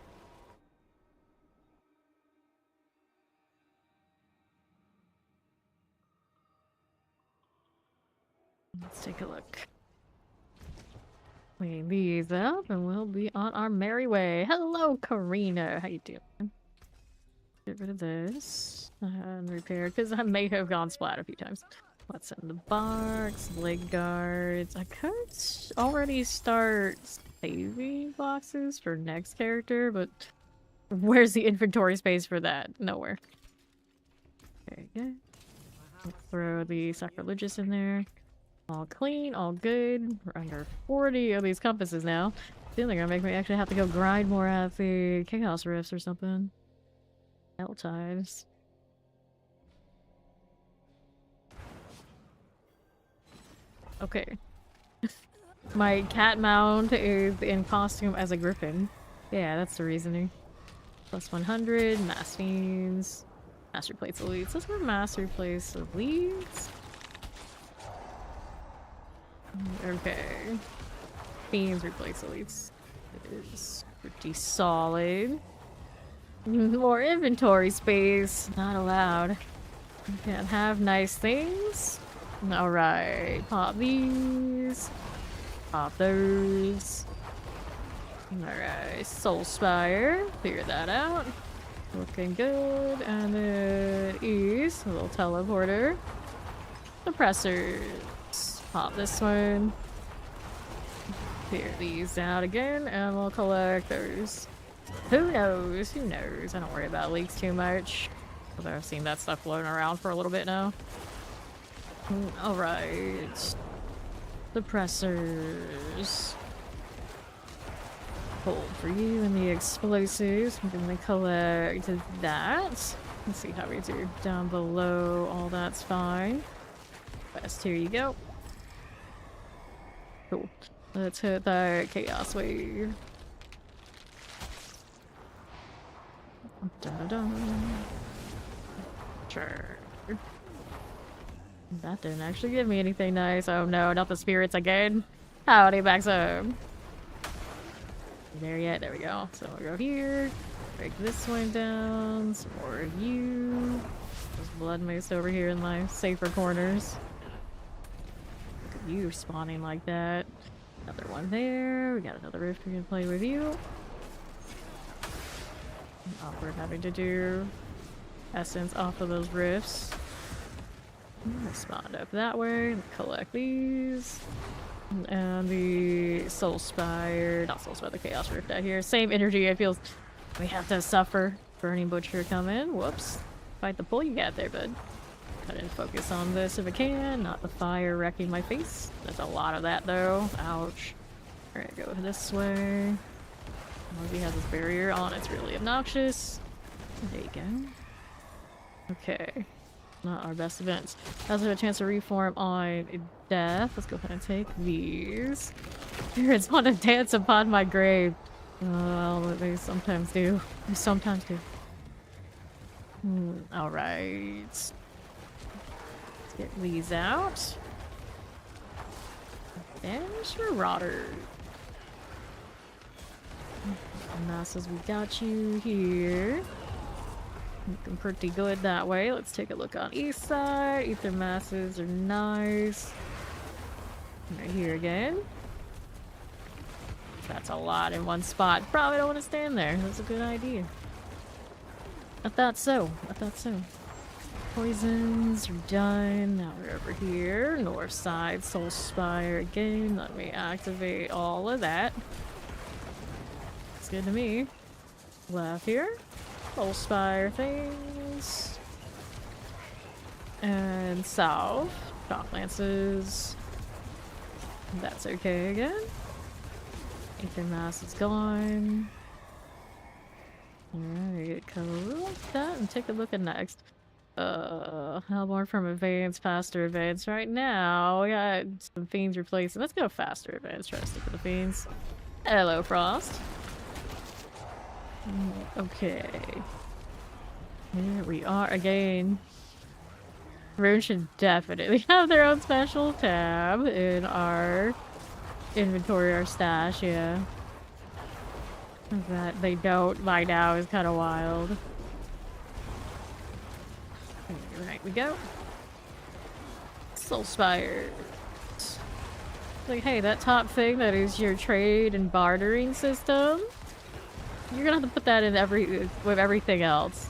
Let's take a look. Clean these up and we'll be on our merry way. Hello, Karina. How you doing? Get rid of this. And repair, because I may have gone splat a few times. Let's send the box, leg guards. I could already start saving boxes for next character, but where's the inventory space for that? Nowhere. Okay, good. Let's throw the sacrilegious in there. All clean, all good. We're under 40 of these compasses now. I feel like they're gonna make me actually have to go grind more at the Chaos Rifts or something. Hell ties. Okay. My cat mount is in costume as a griffin. Yeah, that's the reasoning. Plus 100, mass fiends. Master plates elites. Let's go master plates elites. Okay. Fiends replace elites. It is pretty solid. More inventory space. Not allowed. You can't have nice things. Alright. Pop these. Pop those. Alright. Soul Spire. Figure that out. Looking good. And then Ease. A little teleporter. Suppressors. Pop this one. Clear these out again, and we'll collect those. Who knows? Who knows? I don't worry about leaks too much. Although I've seen that stuff floating around for a little bit now. Alright. Suppressors. Hold for you and the explosives. I'm gonna collect that. Let's see how we do. Down below, all that's fine. Best, here you go. Cool. Let's hit that Chaos Wave. Dun, dun, dun. Sure. That didn't actually give me anything nice. Oh no, not the spirits again. Howdy, back up. There yet? There we go. So we'll go here. Break this one down. Some more of you. There's blood mace over here in my safer corners. You spawning like that. Another one there. We got another rift we can play with you. Awkward having to do essence off of those rifts. I spawned up that way. Collect these. And the Soul Spire. Not Soul Spire, the Chaos Rift out here. Same energy, it feels we have to suffer. Burning Butcher coming. Whoops. Fight the pull you got there, bud. I didn't focus on this if I can. Not the fire wrecking my face. There's a lot of that though. Ouch. Alright, go this way. He has this barrier on. It's really obnoxious. There you go. Okay. Not our best events. Also have a chance to reform on death. Let's go ahead and take these. Spirits want to dance upon my grave. Well, they sometimes do. They sometimes do. Alright. Let's get these out. And Marauder. Masses, we got you here. Looking pretty good that way. Let's take a look on east side. Ether masses are nice. Right here again. That's a lot in one spot. Probably don't want to stand there. That's a good idea. I thought so. I thought so. Poisons are done. Now we're over here. North side, Soul Spire again. Let me activate all of that. It's good to me. Left here. Soul Spire things. And south. Shock Lances. That's okay again. Ether Mass is gone. Alright, come like that and take a look at next. Hellborn from advanced, faster advanced. Right now, we got some fiends replacing. Let's go faster advanced. Try to stick with the fiends. Hello, Frost. Okay. Here we are again. Runes should definitely have their own special tab in our inventory, our stash, yeah. That they don't by now is kind of wild. Right we go. Soul Spire. Like, hey, that top thing that is your trade and bartering system, you're gonna have to put that in with everything else.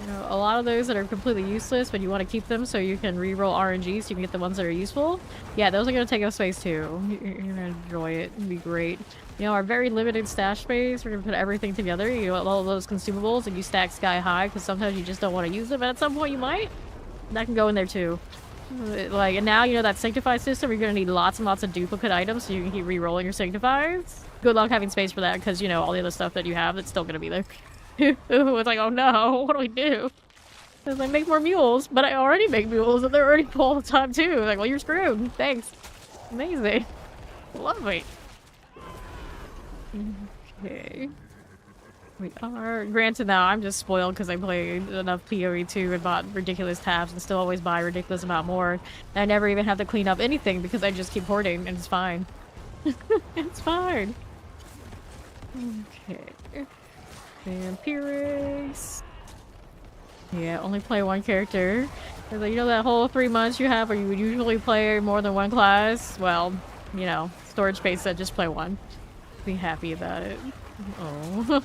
You know, a lot of those that are completely useless, but you want to keep them so you can reroll RNG so you can get the ones that are useful. Yeah, those are gonna take up space too. You're gonna enjoy it. It'll be great. You know, our very limited stash space, we're gonna put everything together. You know, all those consumables, and you stack sky high because sometimes you just don't want to use them, but at some point you might. That can go in there too. Like, and now you know that Sanctify system, you're gonna need lots and lots of duplicate items so you can keep re-rolling your Sanctifies. Good luck having space for that because, you know, all the other stuff that you have that's still gonna be there. It's like, oh no, what do we do? Because I make more mules, but I already make mules and they're already full all the time too. Like, well, you're screwed. Thanks. Amazing. Lovely. Okay. We are. Granted, now I'm just spoiled because I played enough PoE2 and bought ridiculous tabs and still always buy a ridiculous amount more. And I never even have to clean up anything because I just keep hoarding and it's fine. It's fine. Okay. Vampirics. Yeah, only play one character. Like, you know that whole 3 months you have where you would usually play more than one class? Well, you know, storage space said just play one. Be happy about it. Oh.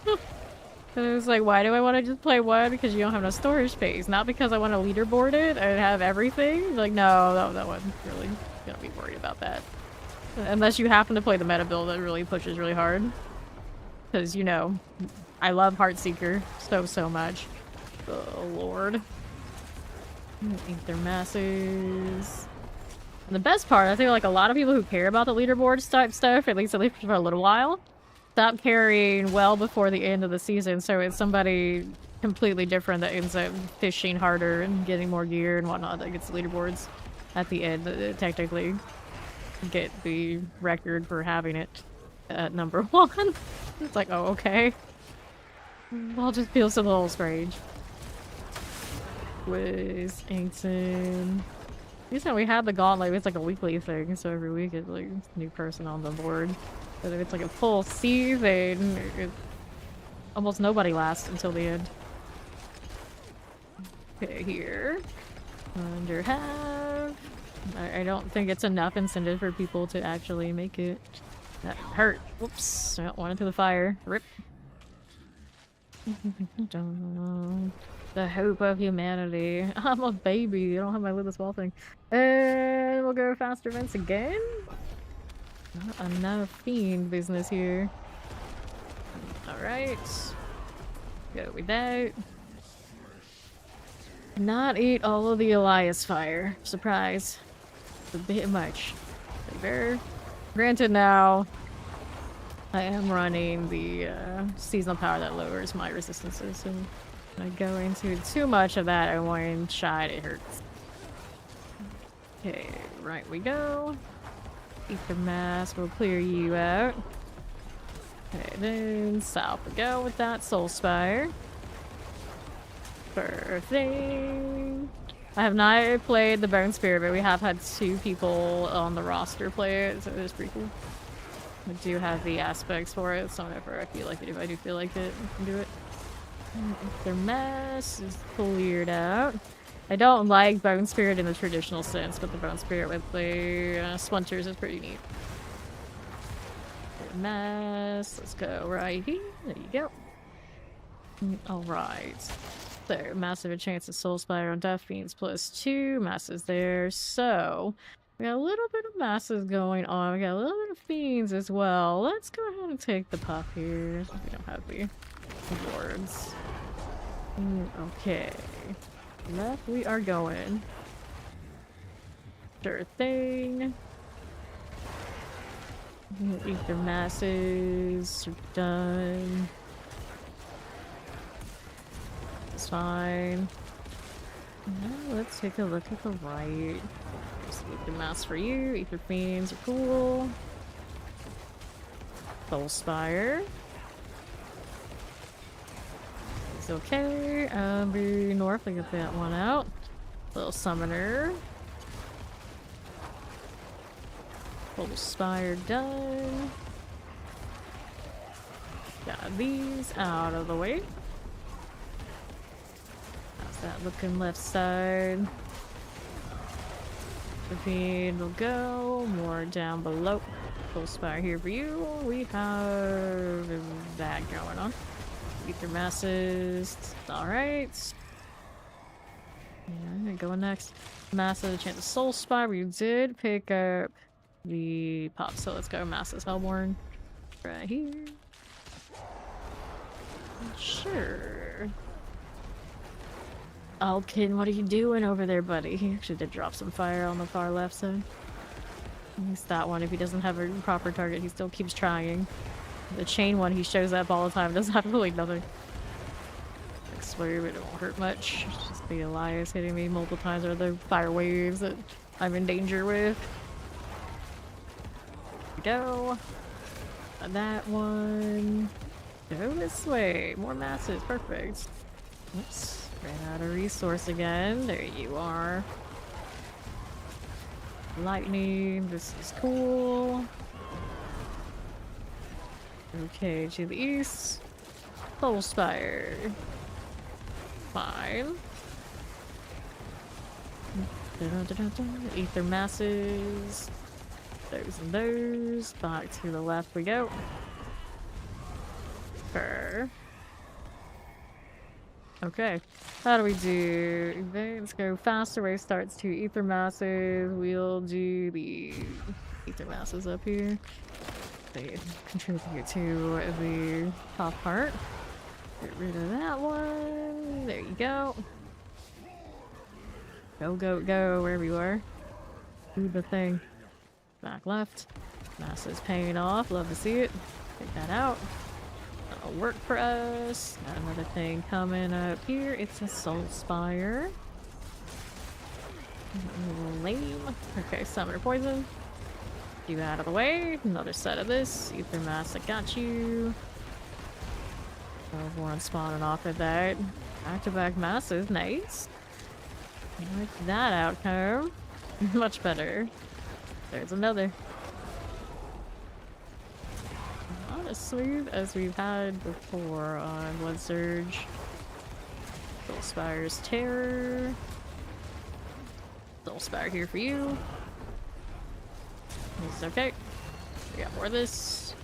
And it was like, why do I want to just play one? Because you don't have no storage space. Not because I want to leaderboard it and have everything. Like, no, that one's really gonna be worried about that. Unless you happen to play the meta build that really pushes really hard. Because, you know, I love Heartseeker so much. Oh, Lord. Ether masses. And the best part, I think like a lot of people who care about the leaderboard type stuff, at least for a little while, stop caring well before the end of the season, so it's somebody completely different that ends up fishing harder and getting more gear and whatnot that gets the leaderboards at the end, technically get the record for having it at number 1. It's like, oh, okay. Well, just feels a little strange. Wiz, Ancient. Usually we had the gauntlet, it's like a weekly thing, so every week it's like a new person on the board. But if it's like a full season, almost nobody lasts until the end. Okay, here. Under have. I don't think it's enough incentive for people to actually make it. That hurt. Whoops. I went into the fire. Rip. The hope of humanity. I'm a baby. I don't have my little small thing. And we'll go faster events again. Not enough fiend business here. Alright. Go with that. Not eat all of the Elias fire. Surprise. It's a bit much. There. Granted now, I am running the seasonal power that lowers my resistances, so when I go into too much of that at one shot, it hurts. Okay, right we go. Ether Mask will clear you out. Okay, then south we go with that Soul Spire. Perfect. I have not played the Bone Spirit, but we have had 2 people on the roster play it, so it is pretty cool. I do have the aspects for it, so whenever I feel like it, if I do feel like it, I can do it. Their mess is cleared out. I don't like Bone Spirit in the traditional sense, but the Bone Spirit with the splinters is pretty neat. Their mess, let's go right here. There you go. Alright. So, massive chance of Soul Spire on Death Fiends +2. Masses there. So, we got a little bit of masses going on. We got a little bit of fiends as well. Let's go ahead and take the puff here. We don't have the wards. Okay. Left we are going. Sure thing. Ether masses are done. It's fine. Now let's take a look at the right. There's Ether Mass for you. Ether Fiends are cool. Soul Spire. It's okay. Be north, I get that one out. Little Summoner. Soul Spire done. Got these out of the way. How's that looking left side? The feed will go more down below. Full Spire here for you. We have that going on. Ether masses. Alright. Yeah, going next. Masses, chance of Soul Spire. We did pick up the pop, so let's go Masses Hellborn. Right here. Sure. Alkin, what are you doing over there, buddy? He actually did drop some fire on the far left side. At least that one, if he doesn't have a proper target, he still keeps trying. The chain one, he shows up all the time, does absolutely nothing. I swear, but it won't hurt much. It's just the Elias hitting me multiple times, or the fire waves that I'm in danger with. There we go. That one. Go this way. More masses. Perfect. Oops. Ran out of resource again. There you are. Lightning. This is cool. Okay, to the east. Soul Spire. Fine. Ether masses. Those and those. Back to the left we go. Okay. How do we do? Let's go faster way starts to ether masses. We'll do the ether masses up here. They contribute to the top part. Get rid of that one. There you go. Go, go, go, wherever you are. Do the thing. Back left. Masses paying off. Love to see it. Take that out. That'll work for us. Got another thing coming up here. It's a Soul Spire. Lame. Okay, Summoner Poison. You out of the way. Another set of this. Ether Mass, I got you. One spawning off of that. Back-to-back masses. Nice. I like that outcome. Much better. There's another. Not as smooth as we've had before on Blood Surge. Soul Spire's Terror. Soul Spire here for you. This is okay. We got more of this.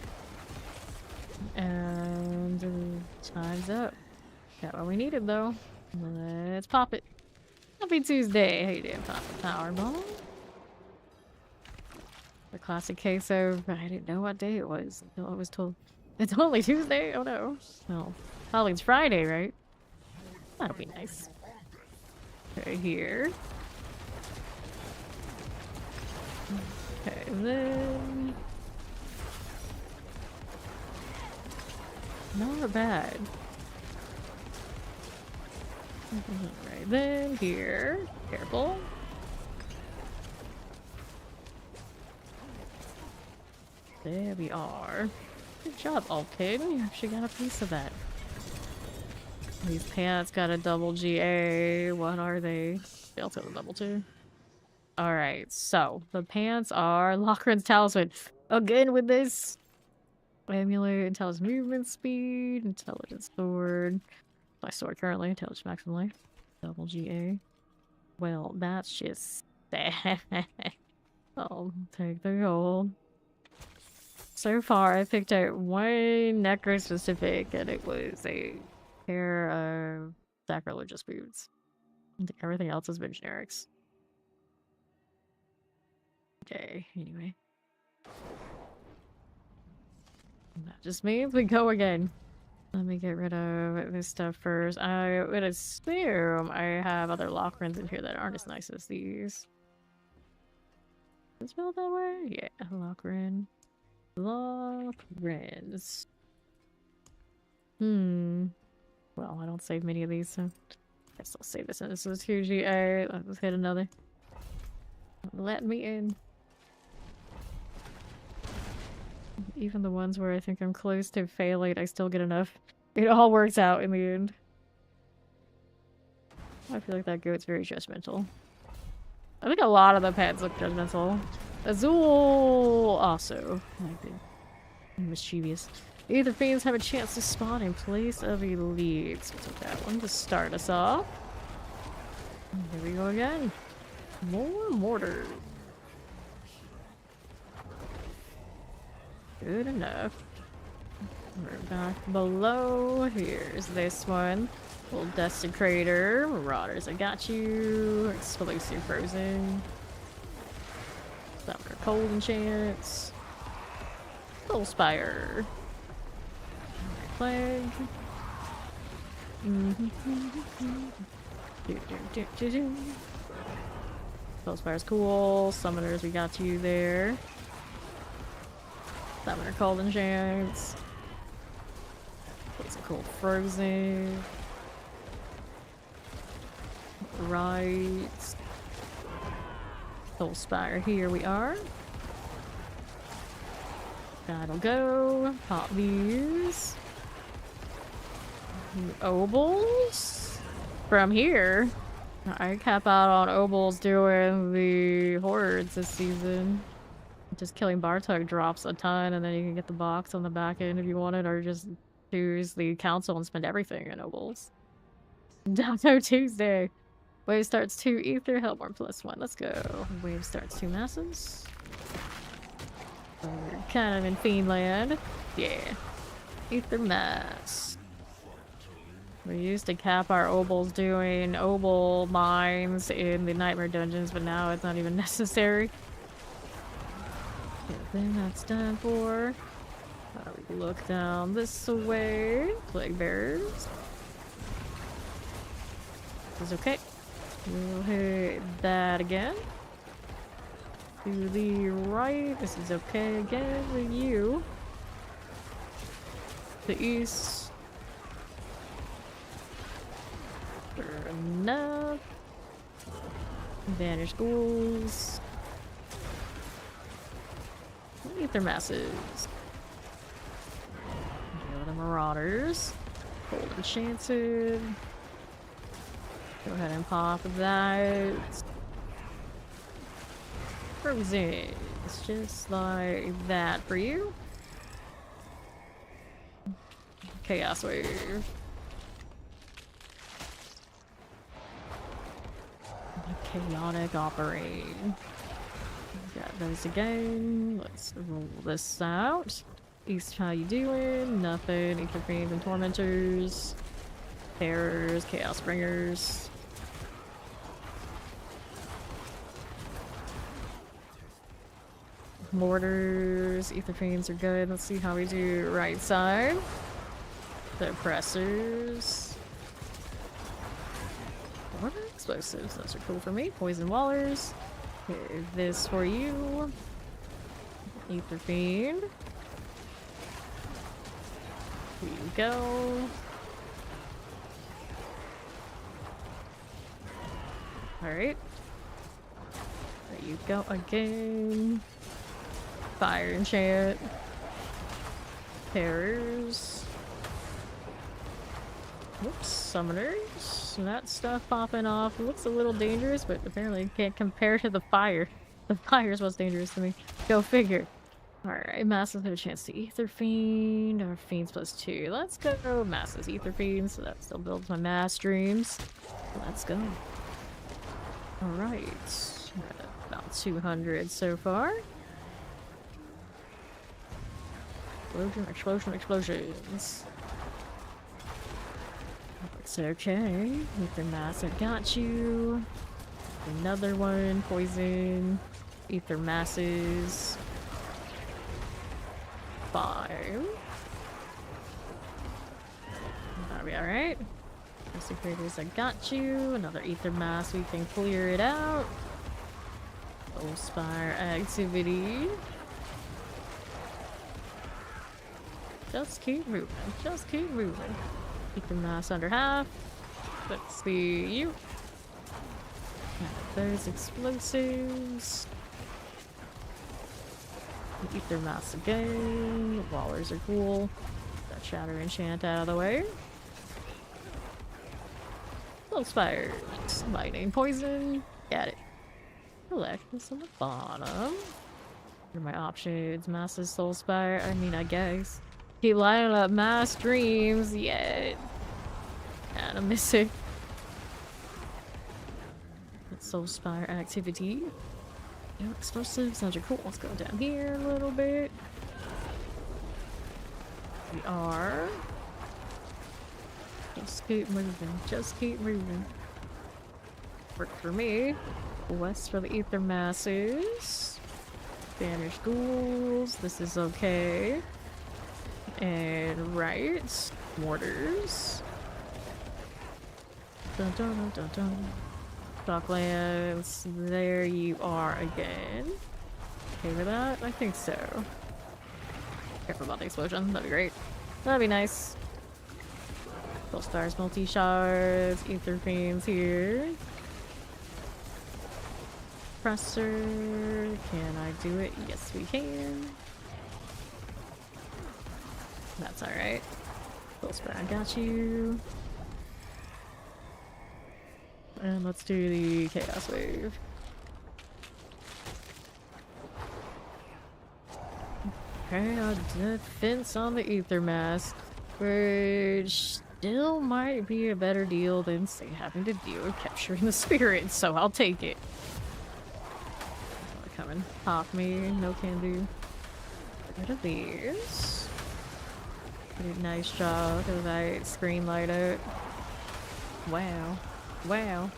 And time's up. Got what we needed though. Let's pop it. Happy Tuesday. How you doing? Pop the Powerball. The classic case of I didn't know what day it was until I was told. It's only Tuesday? Oh no. Well, Halloween's Friday, right? That'll be nice. Okay, here. Okay, then... Not bad. Right then, here. Careful. There we are. Good job, Alpin. You actually got a piece of that. These pants got a double GA. What are they? Delta and double 2. Alright, so the pants are Lochran's Talisman. Again with this. Amulet, intelligence movement speed, intelligence sword. My sword currently, intelligence maximally. Double GA. Well, that's just sad. I'll take the gold. So far, I picked out one necro specific, and it was a pair of sacrilegious boots. I think everything else has been generics. Okay, anyway. That just means we go again. Let me get rid of this stuff first. I would assume I have other Lochrans in here that aren't as nice as these. Is it spelled that way? Yeah, Lochran. Lochrans. Well, I don't save many of these, so I guess I'll save this. And this is usually let's hit another. Let me in. Even the ones where I think I'm close to failing, I still get enough. It all works out in the end. I feel like that goat's very judgmental. I think a lot of the pets look judgmental. Azul also might be mischievous. Either fiends have a chance to spawn in place of elites. We'll take that one to start us off. Here we go again. More mortar. Good enough. We're back below. Here's this one. Little Desecrator. Marauders, I got you. Explosive Frozen. Summoner Cold Enchants. Soul Spire. Plague. Soul Spire's cool. Summoners, we got you there. Summoner Cold Enchants. Poison Cold Frozen. Right. Soul Spire, here we are. That'll go. Pop these. Obols. From here, I cap out on Obols doing the hordes this season. Just killing Bartok drops a ton, and then you can get the box on the back end if you want it, or just choose the council and spend everything in Obols. Dato Tuesday. Wave starts 2 ether, Hellborn +1. Let's go. Wave starts 2 masses. So we're kind of in Fiendland. Yeah. Ether mass. We used to cap our Obols doing Obol mines in the Nightmare dungeons, but now it's not even necessary. Okay, then that's done for. We look down this way. Plague Bearers. This is okay. We'll hit that again. To the right. This is okay again with you. The east. Sure enough. Vanish ghouls. Ether masses. Go to Marauders. Cold Enchanted. Go ahead and pop that. Frozen. It's just like that for you. Chaos Wave. Chaotic Operate. Got those again. Let's roll this out. East, how you doing? Nothing. Ether Fiends and Tormentors. Terrors, Chaos Bringers. Mortars, ether fiends are good. Let's see how we do right side. The oppressors. Mortar explosives, those are cool for me. Poison wallers. Okay, this for you. Ether fiend. Here you go. Alright. There you go again. Fire enchant. Terrors. Whoops, summoners. That stuff popping off looks a little dangerous, but apparently can't compare to the fire. The fire's what's dangerous to me. Go figure. Alright, Masses have a chance to Ether Fiend, or Fiends +2. Let's go Masses Ether Fiend, so that still builds my mass streams. Let's go. Alright. About 200 so far. Explosions. It's okay. Ether Mass, I got you. Another one. Poison. Ether Masses. 5. That'll be alright. Secretors, I got you. Another Ether Mass, we can clear it out. Spire activity. Just keep moving. Just keep moving. Ether Mass under half. Let's see you. There's explosives. Ether Mass again. Wallers are cool. That Shatter Enchant out of the way. Soul Spires. Lightning Poison. Got it. Collect this on the bottom. What are my options? Masses, Soul Spire. I mean, I guess. Keep lining up mass dreams. Yeah. And I'm missing. Soul Spire activity. No explosives. Those are cool. Let's go down here a little bit. We are. Just keep moving. Just keep moving. Work for me. West for the Ether Masses. Banish Ghouls. This is okay. And right. Mortars. Dun dun dun dun dun. Docklands. There you are again. Okay with that? I think so. Careful about the explosion. That'd be great. That'd be nice. Full stars, multi-shards, ether fiends here. Presser. Can I do it? Yes, we can. That's alright. Full spray, I got you. And let's do the Chaos Wave. Okay, a defense on the Ether Mask, which still might be a better deal than, say, having to deal with capturing the spirits, so I'll take it. Come and pop me, no can do. Get rid of these. Did a nice job because I screen light out. Wow. Wow.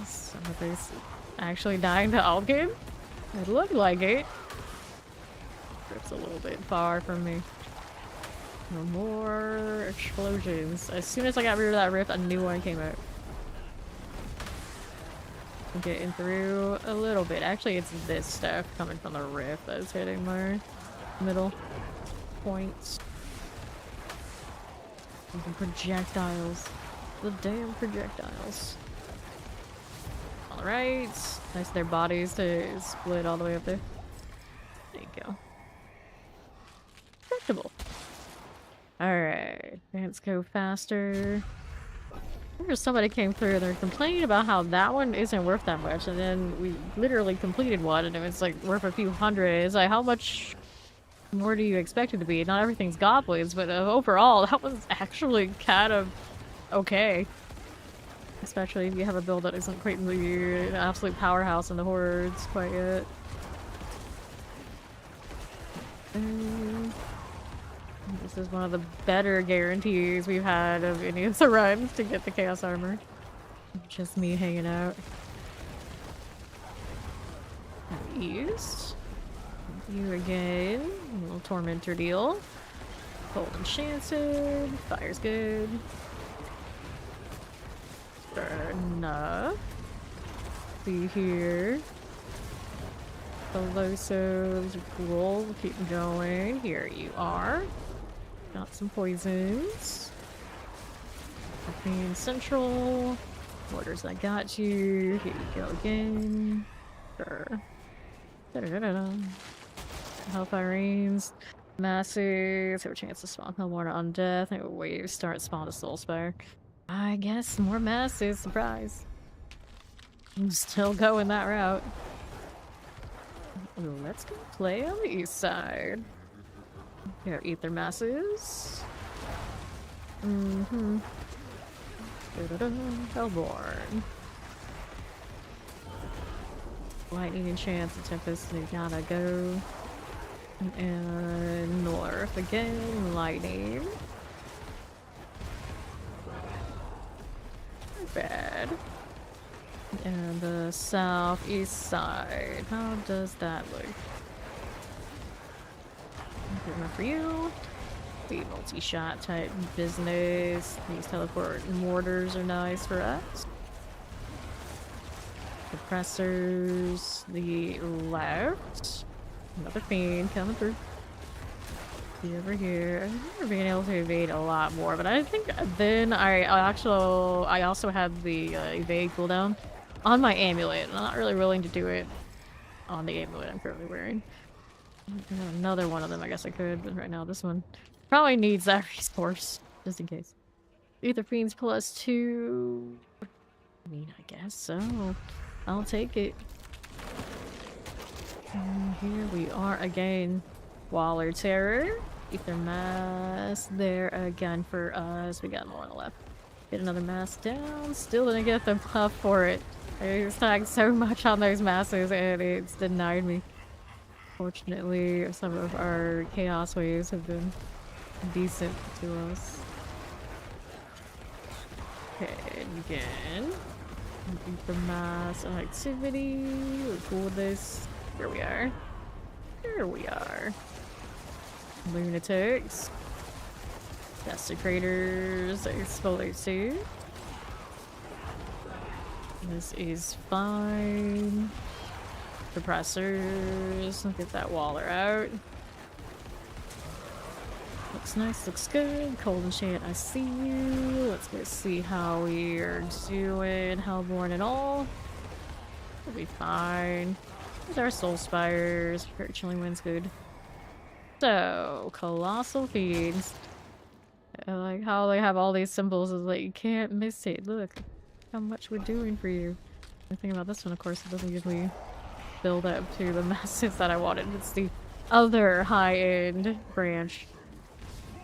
Some of this actually dying to Alkin? It looked like it. It's a little bit far from me. No more explosions. As soon as I got rid of that rift, a new one came out. I'm getting through a little bit. Actually, it's this stuff coming from the rift that's hitting my middle points. The projectiles. The damn projectiles. Alright. Nice their bodies to split all the way up there. There you go. Respectable. Alright. Let's go faster. There's somebody came through and they're complaining about how that one isn't worth that much, and then we literally completed one and it was like worth a few hundred. It's like, how much more do you expect it to be? Not everything's goblins, but overall, that was actually kind of okay. Especially if you have a build that isn't quite an absolute powerhouse in the hordes quite yet. This is one of the better guarantees we've had of any of the runs to get the Chaos Armor. Just me hanging out. east. You again. A little tormentor deal. Cold enchanted. Fire's good. Fair enough. See here. Colosos are cool. We'll keep going. Here you are. Got some poisons. Arcane Central. Mortars, I got you. Here you go again. Sure. Da-da-da-da-da. Hellfire Rains. Massive. Have a chance to spawn Hellborn on death. I wave. Start spawn a Soulspire. I guess more masses. Surprise. I'm still going that route. Ooh, let's go play on the east side. Here, Ether Masses. Mm-hmm. Hellborn. Lightning Enchant, the Tempest, they gotta go. And north again, lightning. Not bad. And the southeast side. How does that look? Good enough for you. The multi-shot type business. These teleport mortars are nice for us. Suppressors. The left. Another fiend coming through. See over here. I remember being able to evade a lot more, but I think then I also had the evade cooldown on my amulet. I'm not really willing to do it on the amulet I'm currently wearing. Another one of them, I guess I could, but right now this one probably needs that resource, just in case. Ether Fiends +2. I mean, I guess so. I'll take it. And here we are again. Waller Terror. Ether Mass there again for us. We got more on the left. Get another mass down. Still didn't get the buff for it. I tagged so much on those masses and it's denied me. Fortunately, some of our chaos waves have been decent to us. Okay, and again. Ether Mass activity. We're cool with this. Here we are. Here we are. Lunatics. Desecrators. Exfoliate. This is fine. Suppressors. Look at that Waller out. Looks nice, looks good. Cold Enchant, I see you. Let's go see how we are doing. Hellborn and all. We'll be fine. There's our Soul Spires. Very Chilling Wind's good. So, Colossal Fiends. I like how they have all these symbols. Is like, you can't miss it. Look how much we're doing for you. The thing about this one, of course, it doesn't usually build up to the masses that I wanted. It's the other high-end branch.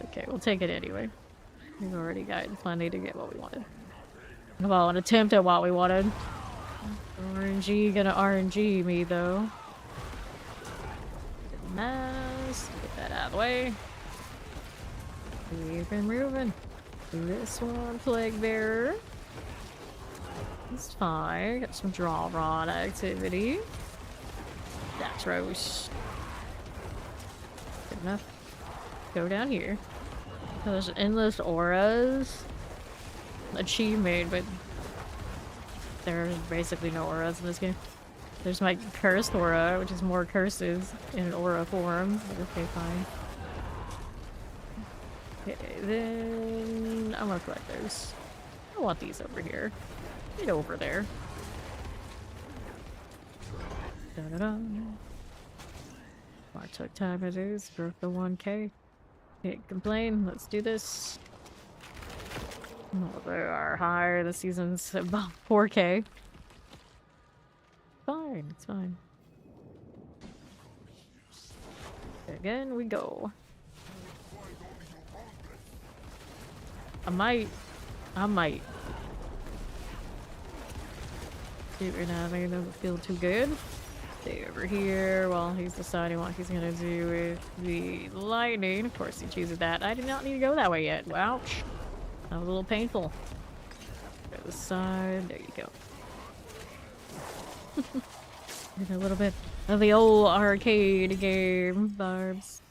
Okay, we'll take it anyway. We've already gotten plenty to get what we wanted. Well, an attempt at what we wanted. RNG gonna RNG me, though. Nice. Get that out of the way. We've been moving. This one, Plague Bearer. It's fine. Got some draw rod activity. That's Roche. Good enough. Go down here. There's endless auras. Achievement, but there's basically no auras in this game. There's my cursed aura, which is more curses in an aura form. Okay, fine. Okay, then I'm gonna collect those. I want these over here. Get over there. Da-da-da. More took time as is. Broke the 1K. Can't complain. Let's do this. Oh, they are higher. The season's about 4K. Fine. It's fine. Again, we go. I might. See right now, they don't feel too good. Stay over here while he's deciding what he's gonna do with the lightning. Of course he chooses that. I did not need to go that way yet. Ouch. That was a little painful. Go to the side. There you go. Give it a little bit of the old arcade game vibes.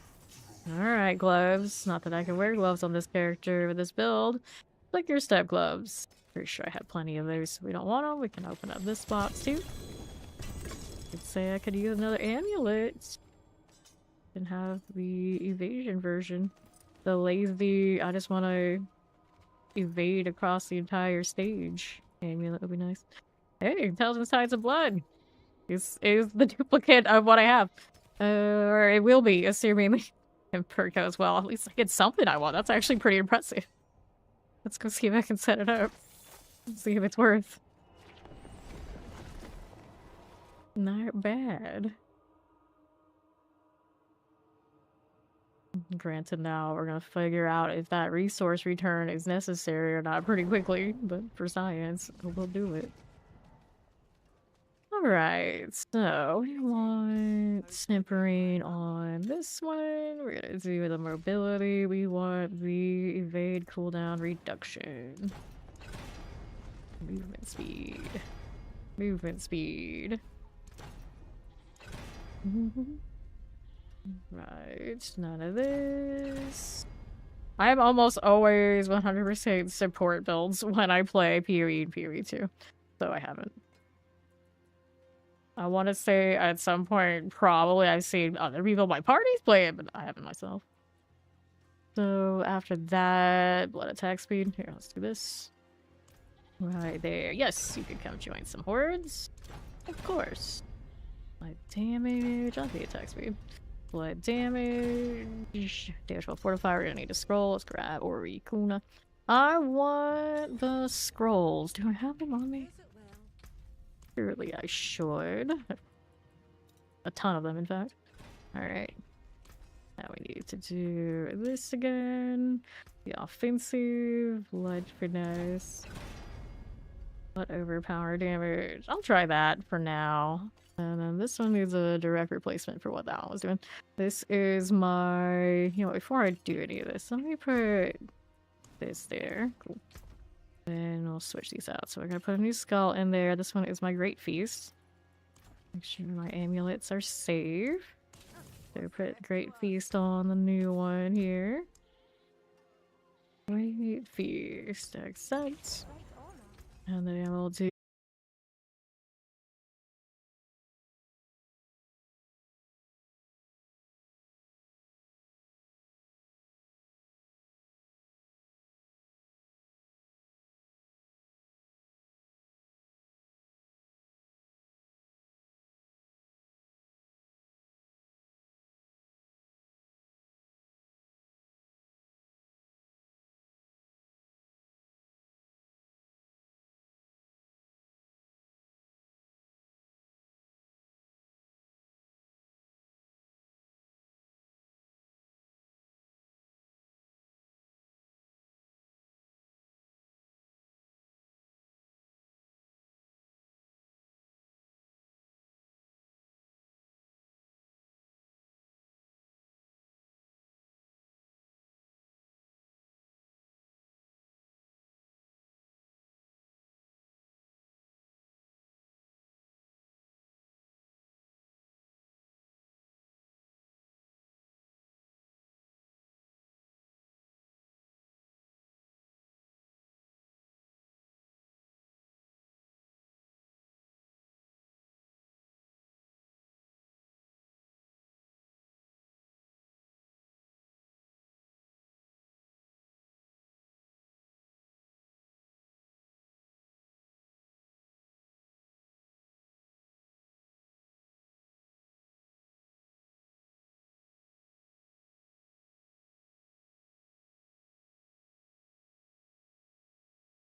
Alright, gloves. Not that I can wear gloves on this character with this build. Like your step gloves. Pretty sure I have plenty of those. If we don't want them, we can open up this box too. Could say I could use another amulet. And have the evasion version. The lazy, I just want to evade across the entire stage. Amulet would be nice. Hey, Intelligence Tides of Blood is the duplicate of what I have. Or it will be, assuming the perk goes well. At least I get something I want. That's actually pretty impressive. Let's go see if I can set it up. See if it's worth. Not bad. Granted, now we're gonna figure out if that resource return is necessary or not pretty quickly, but for science, we'll do it. Alright, so we want snippering on this one. We're gonna do the mobility. We want the evade cooldown reduction. Movement speed. Movement speed. Right, none of this. I'm almost always 100% support builds when I play PoE and PoE 2, so I haven't. I want to say at some point, probably I've seen other people in my parties play it, but I haven't myself. So after that, blood attack speed. Here, let's do this. Right there. Yes, you can come join some hordes. Of course. Blood damage on the attack speed. Blood damage. Damage will fortify. We're gonna need a scroll. Let's grab Orikuna. I want the scrolls. Do I have them on me? Surely I should. A ton of them, in fact. Alright. Now we need to do this again. The offensive. Blood finesse. Blood overpower damage. I'll try that for now. And then this one is a direct replacement for what that one was doing. This is my... You know, before I do any of this, let me put this there. Cool. And we'll switch these out. So we're gonna put a new skull in there. This one is my Great Feast. Make sure my amulets are safe. So put Great Feast on the new one here. Great Feast. Accept. And then we'll do